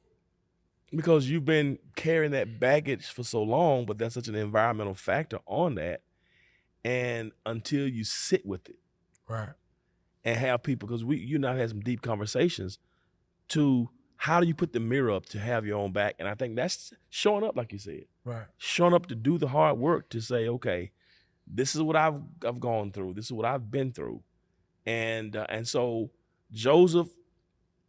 S3: because you've been carrying that baggage for so long, but that's such an environmental factor on that. And until you sit with it,
S4: Right.
S3: and have people, because you and I had some deep conversations to how do you put the mirror up to have your own back? And I think that's showing up, like you said,
S4: Right.
S3: showing up to do the hard work to say, okay, this is what I've gone through. This is what I've been through. And so Joseph,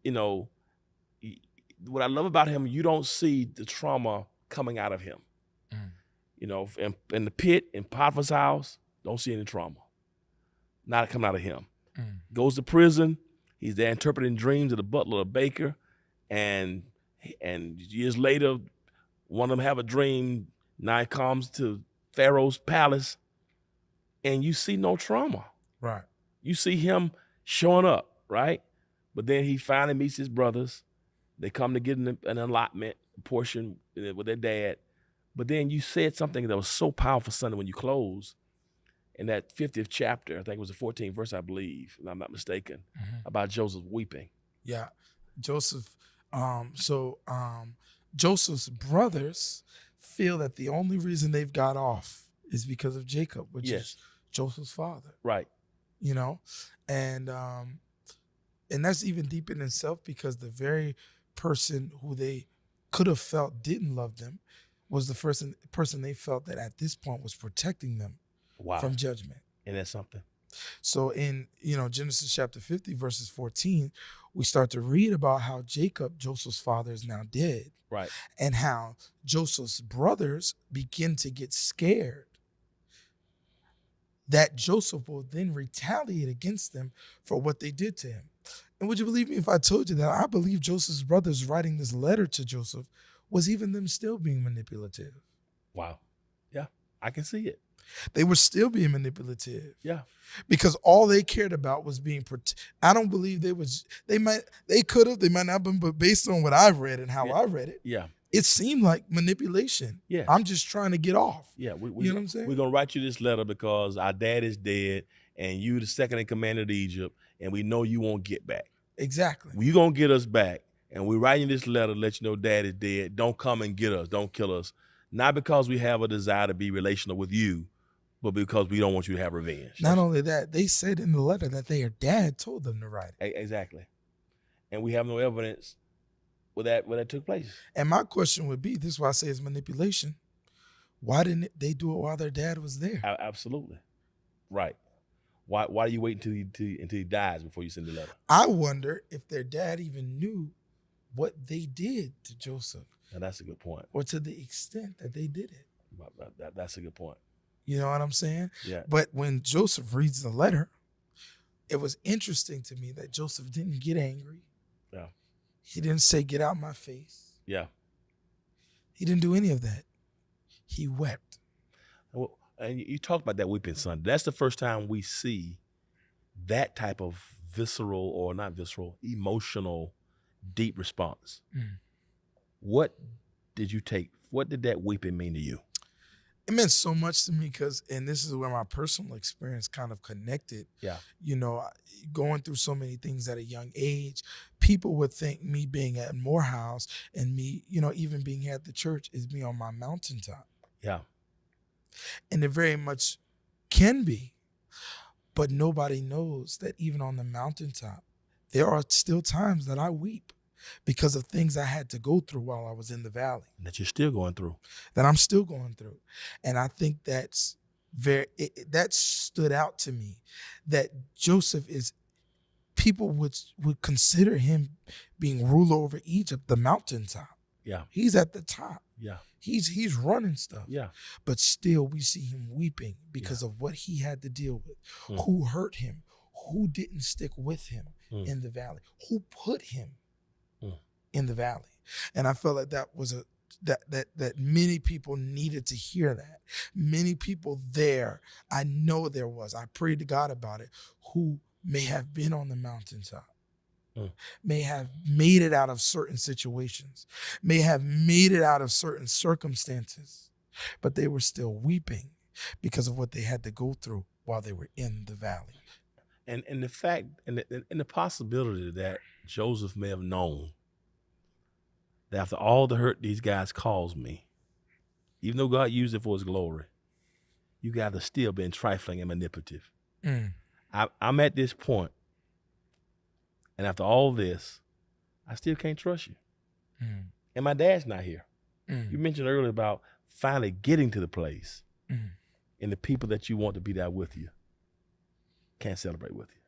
S3: what I love about him, you don't see the trauma coming out of him. In the pit, in Potiphar's house, don't see any trauma. Not coming out of him. Goes to prison. He's there interpreting dreams of the butler, the baker, and years later, one of them have a dream. Now he comes to Pharaoh's palace, and you see no trauma.
S4: Right.
S3: You see him showing up, right? But then he finally meets his brothers. They come to get an allotment portion with their dad. But then you said something that was so powerful, Sunday, when you closed. In that 50th chapter, I think it was the 14th verse, I believe, if I'm not mistaken, about Joseph weeping.
S4: Yeah. Joseph. Joseph's brothers feel that the only reason they've got off is because of Jacob, which is Joseph's father.
S3: Right.
S4: And that's even deep in itself, because the very person who they could have felt didn't love them was the person they felt that at this point was protecting them from judgment.
S3: And that's something.
S4: So in Genesis chapter 50 verses 14, we start to read about how Jacob, Joseph's father, is now dead.
S3: Right.
S4: And how Joseph's brothers begin to get scared that Joseph will then retaliate against them for what they did to him. And would you believe me if I told you that I believe Joseph's brothers writing this letter to Joseph was even them still being manipulative?
S3: Wow. Yeah, I can see it.
S4: They were still being manipulative.
S3: Yeah.
S4: Because all they cared about was being I don't believe they could have, they might not have been, but based on what I've read and how I read it, it seemed like manipulation.
S3: Yeah.
S4: I'm just trying to get off.
S3: Yeah.
S4: You know what I'm saying?
S3: We're going to write you this letter because our dad is dead and you the second in command of Egypt, and we know you won't get back.
S4: Exactly.
S3: You're going to get us back, and we're writing this letter to let you know dad is dead. Don't come and get us. Don't kill us. Not because we have a desire to be relational with you, but because we don't want you to have revenge.
S4: Not only that, they said in the letter that their dad told them to write it.
S3: Exactly. And we have no evidence where that took place.
S4: And my question would be, this is why I say it's manipulation. Why didn't they do it while their dad was there?
S3: Absolutely. Right. Why do you wait until he dies before you send the letter?
S4: I wonder if their dad even knew what they did to Joseph.
S3: Now that's a good point.
S4: Or to the extent that they did it.
S3: That's a good point.
S4: You know what I'm saying?
S3: Yeah.
S4: But when Joseph reads the letter, it was interesting to me that Joseph didn't get angry.
S3: Yeah.
S4: He didn't say, "Get out my face."
S3: Yeah.
S4: He didn't do any of that. He wept.
S3: Well, and you talked about that weeping son. That's the first time we see that type of emotional, deep response. What did that weeping mean to you?
S4: It meant so much to me because, and this is where my personal experience kind of connected.
S3: Yeah.
S4: Going through so many things at a young age, people would think me being at Morehouse and me, even being at the church is me on my mountaintop.
S3: Yeah.
S4: And it very much can be. But nobody knows that even on the mountaintop, there are still times that I weep because of things I had to go through while I was in the valley.
S3: That you're still going through.
S4: That I'm still going through. And I think that's that stood out to me, that Joseph people would consider him being ruler over Egypt, the mountaintop.
S3: Yeah.
S4: He's at the top.
S3: Yeah.
S4: He's running stuff.
S3: Yeah.
S4: But still we see him weeping because of what he had to deal with. Who hurt him, who didn't stick with him in the valley, who put him in the valley. And I felt like that was that many people needed to hear that. Many people there, I know there was, I prayed to God about it, who may have been on the mountaintop may have made it out of certain situations, may have made it out of certain circumstances, but they were still weeping because of what they had to go through while they were in the valley.
S3: And the fact and the possibility that Joseph may have known that after all the hurt these guys caused me, even though God used it for his glory, you guys are still being trifling and manipulative. I'm at this point, and after all this, I still can't trust you. And my dad's not here. You mentioned earlier about finally getting to the place and the people that you want to be there with you can't celebrate with you.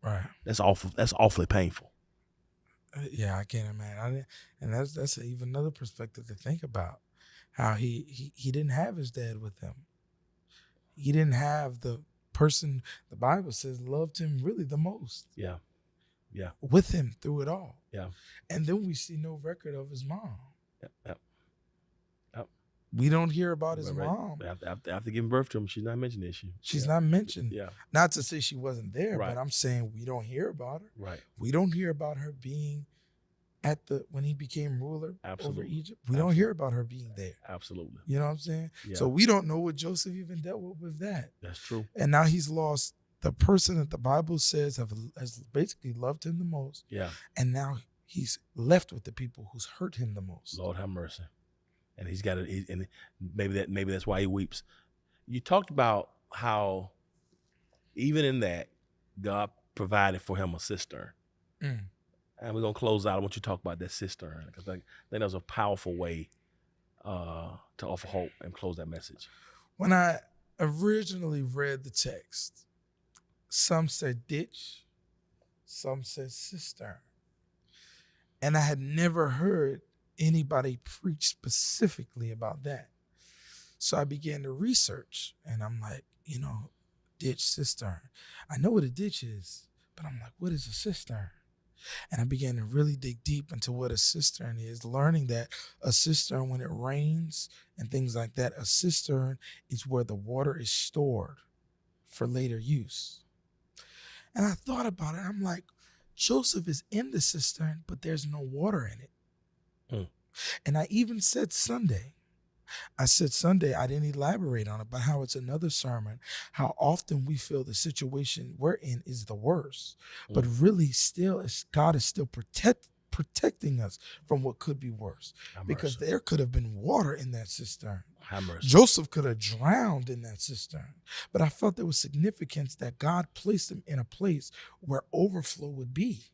S4: Right.
S3: That's awful. That's awfully painful.
S4: Yeah, I can't imagine. And that's even another perspective to think about. How he didn't have his dad with him. He didn't have the person the Bible says loved him really the most.
S3: Yeah. Yeah.
S4: With him through it all.
S3: Yeah.
S4: And then we see no record of his mom.
S3: Yep.
S4: We don't hear about his
S3: Right.
S4: mom.
S3: After giving birth to him, she's not mentioned, is she?
S4: She's not mentioned.
S3: Yeah.
S4: Not to say she wasn't there,
S3: Right.
S4: but I'm saying we don't hear about her.
S3: Right.
S4: We don't hear about her being when he became ruler over Egypt. We don't hear about her being there.
S3: Absolutely.
S4: You know what I'm saying?
S3: Yeah.
S4: So we don't know what Joseph even dealt with that.
S3: That's true.
S4: And now he's lost the person that the Bible says has basically loved him the most.
S3: Yeah.
S4: And now he's left with the people who's hurt him the most.
S3: Lord have mercy. And he's got it. And maybe that's why he weeps. You talked about how even in that, God provided for him a cistern. And we're going to close out. I want you to talk about that cistern, because I think that was a powerful way to offer hope and close that message.
S4: When I originally read the text, some said ditch, some said cistern. And I had never heard anybody preach specifically about that. So I began to research, and I'm like, ditch, cistern. I know what a ditch is, but I'm like, what is a cistern? And I began to really dig deep into what a cistern is, learning that a cistern, when it rains and things like that, a cistern is where the water is stored for later use. And I thought about it. I'm like, Joseph is in the cistern, but there's no water in it. And I even said Sunday, I didn't elaborate on it, but how it's another sermon, how often we feel the situation we're in is the worst, but really still God is still protecting us from what could be worse, because there could have been water in that cistern. Joseph could have drowned in that cistern, but I felt there was significance that God placed him in a place where overflow would be.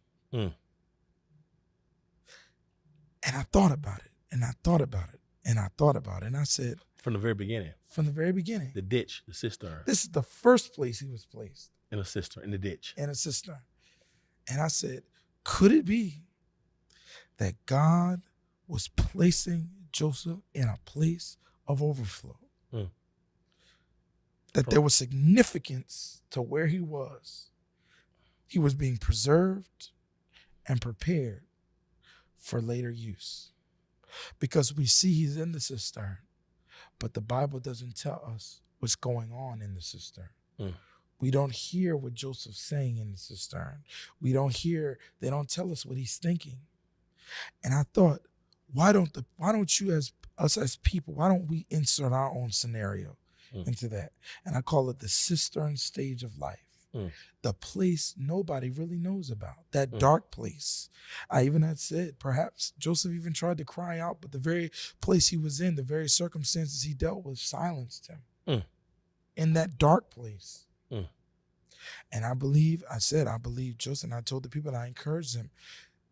S4: And I thought about it, and I thought about it. And I thought about it, and I said...
S3: From the very beginning.
S4: The
S3: ditch, the cistern.
S4: This is the first place he was placed.
S3: In a cistern, in the ditch.
S4: In a cistern. And I said, could it be that God was placing Joseph in a place of overflow? That there was significance to where he was. He was being preserved and prepared for later use. Because we see he's in the cistern, but the Bible doesn't tell us what's going on in the cistern. We don't hear what Joseph's saying in the cistern. They don't tell us what he's thinking. And I thought, why don't you as people, why don't we insert our own scenario into that? And I call it the cistern stage of life. The place nobody really knows about, that dark place. I even had said, perhaps Joseph even tried to cry out, but the very place he was in, the very circumstances he dealt with, silenced him. In that dark place. And I believe Joseph, and I told the people, and I encouraged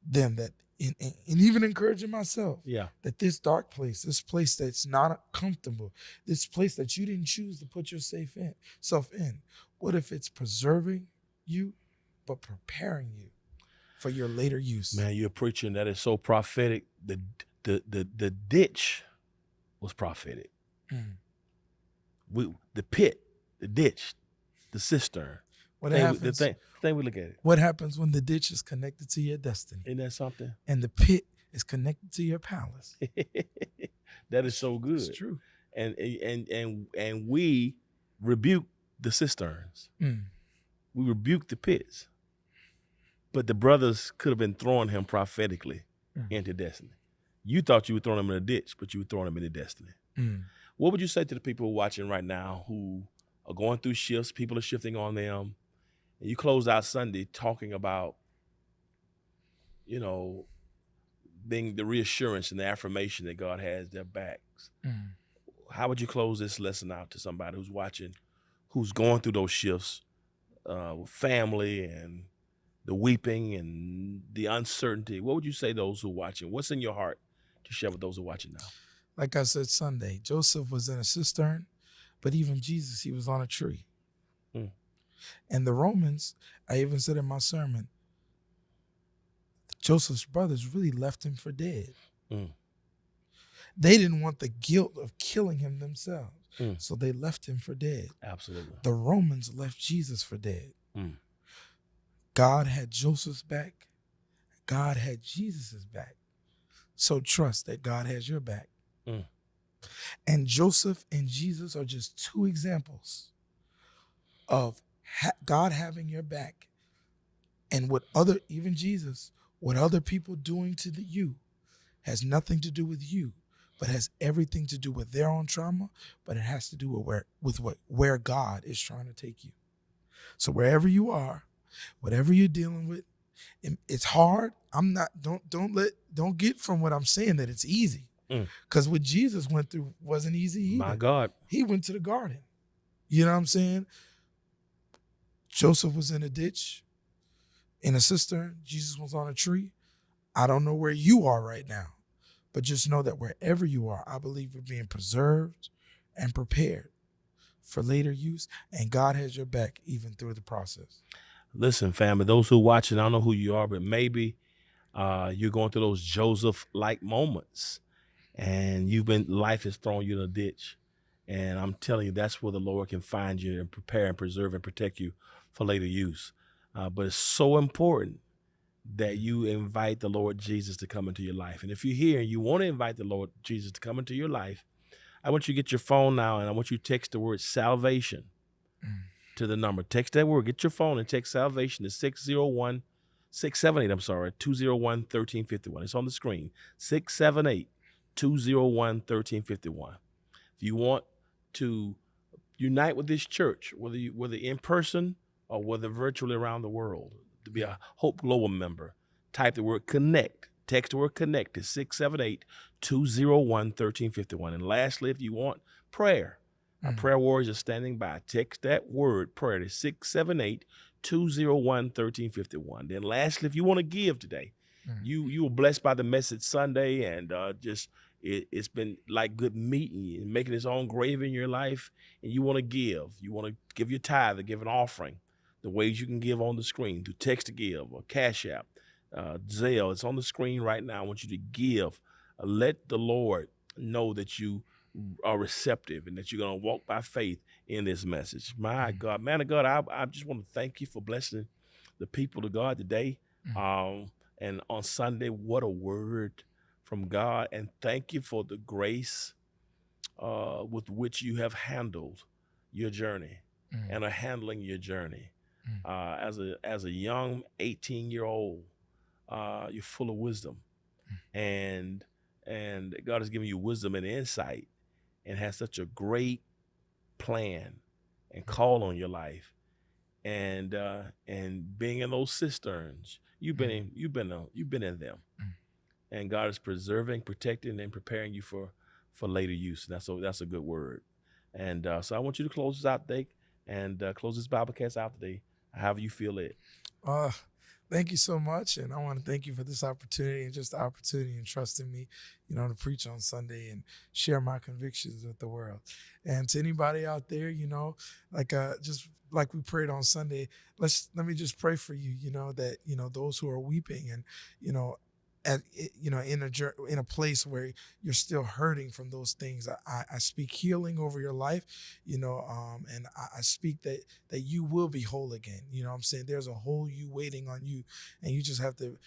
S4: them that, and even encouraging myself, that this dark place, this place that's not comfortable, this place that you didn't choose to put yourself in, what if it's preserving you, but preparing you for your later use?
S3: Man, you're preaching that is so prophetic. The ditch was prophetic. The pit, the ditch, the cistern.
S4: What happens?
S3: The thing we look at it.
S4: What happens when the ditch is connected to your destiny?
S3: Isn't that something?
S4: And the pit is connected to your palace.
S3: That is so good.
S4: It's true.
S3: And we rebuke the cisterns. We rebuke the pits. But the brothers could have been throwing him prophetically into destiny. You thought you were throwing him in a ditch, but you were throwing him into destiny. What would you say to the people watching right now who are going through shifts, people are shifting on them, and you closed out Sunday talking about, being the reassurance and the affirmation that God has their backs. How would you close this lesson out to somebody who's watching, who's going through those shifts with family and the weeping and the uncertainty? What would you say to those who are watching? What's in your heart to share with those who are watching now?
S4: Like I said Sunday, Joseph was in a cistern, but even Jesus, he was on a tree. And the Romans, I even said in my sermon, Joseph's brothers really left him for dead. They didn't want the guilt of killing him themselves. So they left him for dead.
S3: Absolutely.
S4: The Romans left Jesus for dead. God had Joseph's back. God had Jesus's back. So trust that God has your back. And Joseph and Jesus are just two examples of God having your back, and even Jesus, what other people doing to you has nothing to do with you, but has everything to do with their own trauma, but it has to do with where God is trying to take you. So wherever you are, whatever you're dealing with, it's hard. Don't get from what I'm saying that it's easy. Because what Jesus went through wasn't easy either.
S3: My God.
S4: He went to the garden. You know what I'm saying? Joseph was in a ditch, in a cistern. Jesus was on a tree. I don't know where you are right now, but just know that wherever you are, I believe you're being preserved and prepared for later use, and God has your back even through the process.
S3: Listen, family, those who are watching, I don't know who you are, but maybe you're going through those Joseph-like moments, and life has thrown you in a ditch. And I'm telling you, that's where the Lord can find you and prepare and preserve and protect you for later use. But it's so important that you invite the Lord Jesus to come into your life. And if you're here and you want to invite the Lord Jesus to come into your life, I want you to get your phone now, and I want you to text the word salvation to the number. Text that word. Get your phone and text salvation to 678-201-1351. It's on the screen. 678-201-1351. If you want to unite with this church, whether in person or whether virtually around the world, to be a Hope Global member, type the word connect. Text the word connect to 678-201-1351. And lastly, if you want prayer, our prayer warriors are standing by. Text that word prayer to 678-201-1351. Then lastly, if you want to give today, you were blessed by the message Sunday, and it's been like good meat and making its own gravy in your life, and you want to give. You want to give your tithe or give an offering. The ways you can give on the screen, through text to give or Cash App, Zelle. It's on the screen right now. I want you to give. Let the Lord know that you are receptive and that you're going to walk by faith in this message. My God, man of God, I just want to thank you for blessing the people of God today. And on Sunday, what a word from God. And thank you for the grace with which you have handled your journey and are handling your journey. As a young 18-year-old, you're full of wisdom, and God has given you wisdom and insight, and has such a great plan and call on your life, and being in those cisterns, you've been in them, and God is preserving, protecting, and preparing you for later use. And that's a good word, and so I want you to close this out today, and close this Biblecast out today, however you feel it.
S4: Thank you so much, and I want to thank you for this opportunity, and just the opportunity and trusting me, to preach on Sunday and share my convictions with the world. And to anybody out there, just like we prayed on Sunday, let me just pray for you, that those who are weeping and in a place where you're still hurting from those things, I speak healing over your life, and I speak that you will be whole again. I'm saying there's a whole you waiting on you, and you just have to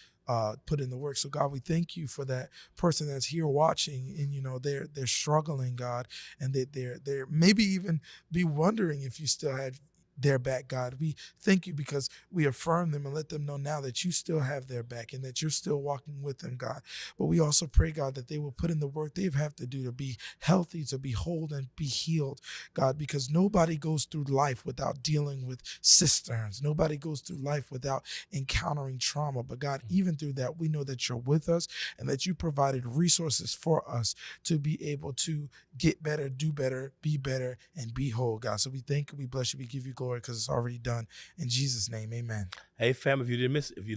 S4: put in the work. So God, we thank you for that person that's here watching, and they're struggling, God, and they're maybe even be wondering if you still had their back, God. We thank you because we affirm them and let them know now that you still have their back and that you're still walking with them, God. But we also pray, God, that they will put in the work they have to do to be healthy, to be whole, and be healed, God, because nobody goes through life without dealing with cisterns. Nobody goes through life without encountering trauma. But God, even through that, we know that you're with us and that you provided resources for us to be able to get better, do better, be better, and be whole, God. So we thank you, we bless you, we give you glory because it's already done. In Jesus' name, amen.
S3: Hey, fam, if you didn't miss, if you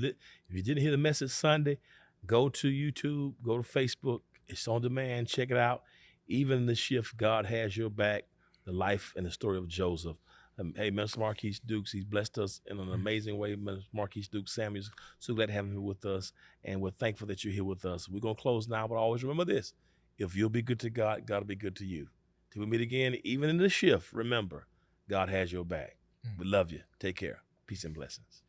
S3: didn't hear the message Sunday, go to YouTube, go to Facebook. It's on demand. Check it out. Even in the shift, God has your back. The life and the story of Joseph. Hey, Minister Marquise Dukes, he's blessed us in an amazing way. Minister Marquise Dukes Samuels, so glad to have him here with us, and we're thankful that you're here with us. We're going to close now, but always remember this. If you'll be good to God, God will be good to you. Till we meet again, even in the shift, remember, God has your back. We love you. Take care. Peace and blessings.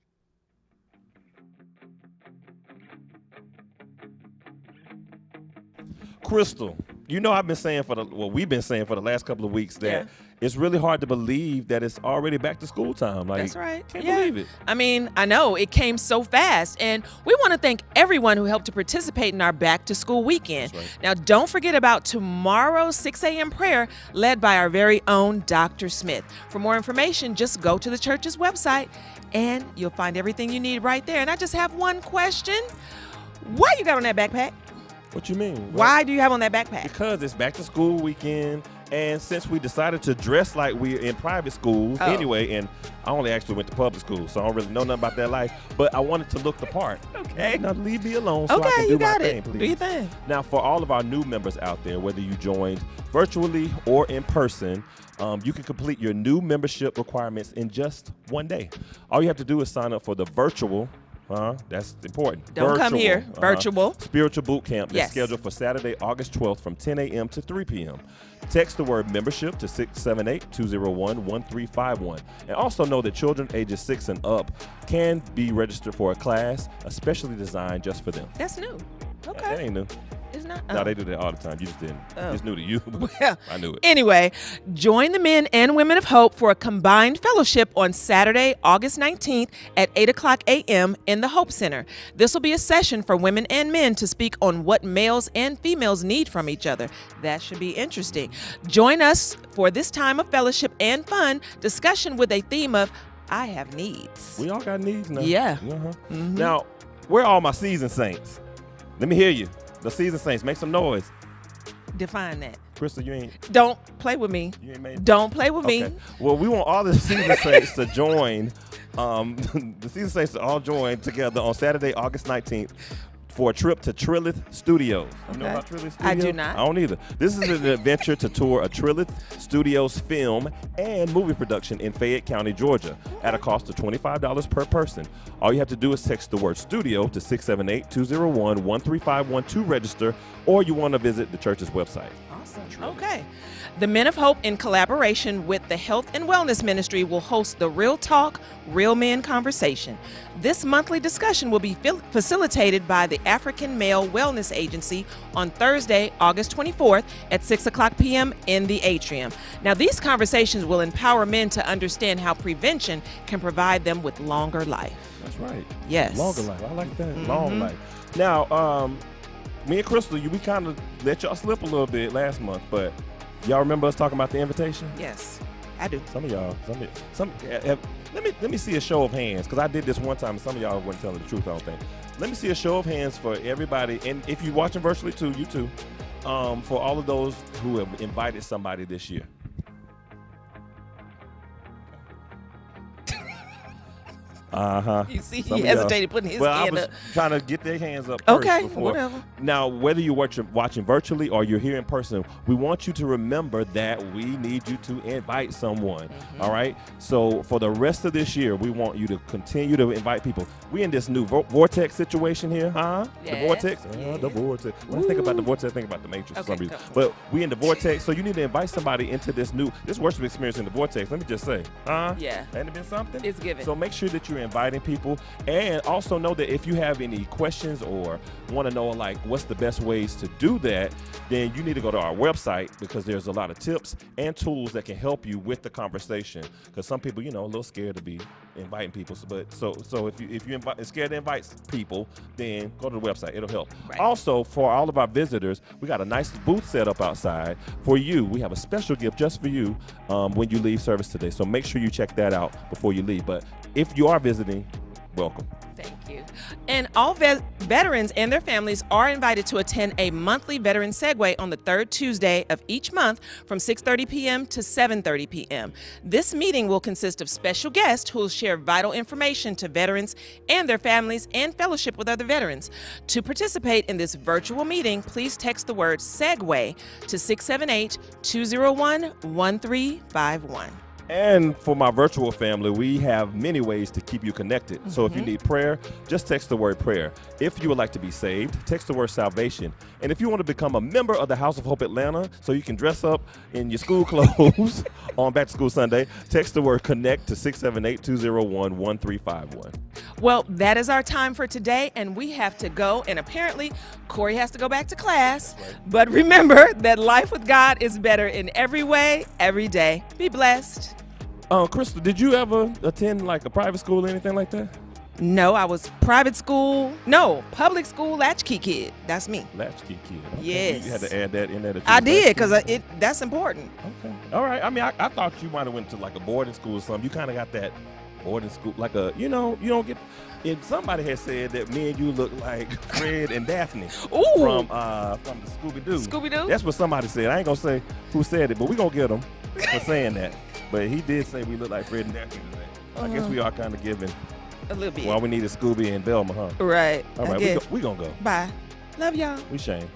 S5: Crystal, you know I've been saying we've been saying for the last couple of weeks that it's really hard to believe that it's already back to school time. Like,
S6: that's right.
S5: Can't believe it.
S6: I mean, I know it came so fast, and we want to thank everyone who helped to participate in our back to school weekend.
S5: That's right.
S6: Now, don't forget about tomorrow's 6 a.m. prayer led by our very own Dr. Smith. For more information, just go to the church's website and you'll find everything you need right there. And I just have one question. Why you got on that backpack?
S5: What you mean?
S6: Why do you have on that backpack?
S5: Because it's back to school weekend, and since we decided to dress like we're in private schools anyway, and I only actually went to public school, so I don't really know nothing about that life, but I wanted to look the part.
S6: Okay.
S5: Now leave me alone so I
S6: Okay,
S5: can do
S6: you
S5: my
S6: got
S5: thing,
S6: it.
S5: please.
S6: Do your thing.
S5: Now, for all of our new members out there, whether you joined virtually or in person, you can complete your new membership requirements in just one day. All you have to do is sign up for the virtual. That's important.
S6: Don't come here. Virtual.
S5: Spiritual boot camp
S6: Yes.
S5: is scheduled for Saturday, August 12th from 10 a.m. to 3 p.m. Text the word membership to 678-201-1351. And also know that children ages 6 and up can be registered for a class, especially designed just for them.
S6: That's new. Okay.
S5: That ain't new.
S6: It's not.
S5: No, they do that all the time. You just didn't. It's new to you.
S6: Well,
S5: I knew it.
S6: Anyway, join the men and women of hope for a combined fellowship on Saturday, August 19th at 8 o'clock a.m. in the Hope Center. This will be a session for women and men to speak on what males and females need from each other. That should be interesting. Join us for this time of fellowship and fun discussion with a theme of I have needs.
S5: We all got needs now.
S6: Yeah.
S5: Mm-hmm. Now, where are all my seasoned saints? Let me hear you. The seasoned saints, make some noise.
S6: Define that.
S5: Crystal, you ain't
S6: Don't play with me.
S5: you ain't made
S6: Don't play with
S5: Okay.
S6: me.
S5: Well, we want all the seasoned saints to join. The seasoned saints to all join together on Saturday, August 19th for a trip to Trilith Studios. You know
S6: Okay.
S5: about Trilith Studios?
S6: I do not.
S5: I don't either. This is an adventure to tour a Trilith Studios film and movie production in Fayette County, Georgia, at a cost of $25 per person. All you have to do is text the word studio to 678-201-1351 to register, or you want to visit the church's website.
S6: Awesome. Okay. The Men of Hope, in collaboration with the Health and Wellness Ministry, will host the Real Talk, Real Men Conversation. This monthly discussion will be facilitated by the African Male Wellness Agency on Thursday, August 24th at 6 o'clock p.m. in the atrium. Now, these conversations will empower men to understand how prevention can provide them with longer life.
S5: That's right.
S6: Yes.
S5: Longer life. I like that. Long life. Now, me and Crystal, we kind of let y'all slip a little bit last month, but y'all remember us talking about the invitation?
S6: Yes, I do.
S5: Some of y'all, let me see a show of hands, because I did this one time and some of y'all weren't telling the truth, I don't think. Let me see a show of hands for everybody, and if you're watching virtually too, you too, for all of those who have invited somebody this year.
S6: You see,
S5: Some
S6: he
S5: of y'all-
S6: hesitated putting his
S5: I
S6: hand
S5: was
S6: up.
S5: trying to get their hands up
S6: Okay,
S5: first before.
S6: whatever.
S5: Now, whether you're watching virtually or you're here in person, we want you to remember that we need you to invite someone. All right? So for the rest of this year, we want you to continue to invite people. We in this new vortex situation here, huh?
S6: Yeah.
S5: The vortex?
S6: Yeah.
S5: The vortex. When I think about the vortex, I think about the Matrix for
S6: Okay,
S5: some reason.
S6: go.
S5: But we in the vortex, so you need to invite somebody into this worship experience in the vortex. Let me just say, huh?
S6: Yeah.
S5: Ain't it been something?
S6: It's given.
S5: So make sure that you you're inviting people. And also know that if you have any questions or want to know like what's the best ways to do that, then you need to go to our website, because there's a lot of tips and tools that can help you with the conversation. Because some people, a little scared to be inviting people. But so if you're scared to invite people, then go to the website. It'll help.
S6: Right.
S5: Also, for all of our visitors, we got a nice booth set up outside for you. We have a special gift just for you when you leave service today. So make sure you check that out before you leave. But if you are visiting, welcome.
S6: Thank you. And all veterans and their families are invited to attend a monthly Veteran Segway on the third Tuesday of each month from 6:30 p.m. to 7:30 p.m. This meeting will consist of special guests who will share vital information to veterans and their families and fellowship with other veterans. To participate in this virtual meeting, please text the word Segway to 678-201-1351.
S5: And for my virtual family, we have many ways to keep you connected. So if you need prayer, just text the word prayer. If you would like to be saved, text the word salvation. And if you want to become a member of the House of Hope Atlanta so you can dress up in your school clothes on Back to School Sunday, text the word connect to 678-201-1351.
S6: Well, that is our time for today, and we have to go. And apparently, Corey has to go back to class.
S5: Right.
S6: But remember that life with God is better in every way, every day. Be blessed.
S5: Crystal, did you ever attend like a private school or anything like that?
S6: No, I was public school latchkey kid. That's me.
S5: Latchkey kid. Okay.
S6: Yes.
S5: You had to add that in there.
S6: I did, because that's important.
S5: Okay. All right. I mean, I thought you might have went to like a boarding school or something. You kind of got that boarding school, like you don't get. And somebody had said that me and you look like Fred and Daphne.
S6: Ooh.
S5: From the Scooby-Doo.
S6: Scooby-Doo?
S5: That's what somebody said. I ain't gonna say who said it, but we gonna get him for saying that. But he did say we look like Fred and Daphne today. I guess we are kind of giving.
S6: A little bit.
S5: Well, we need a Scooby and Velma, huh?
S6: Right.
S5: All right, we gonna go.
S6: Bye. Love y'all.
S5: We Shane.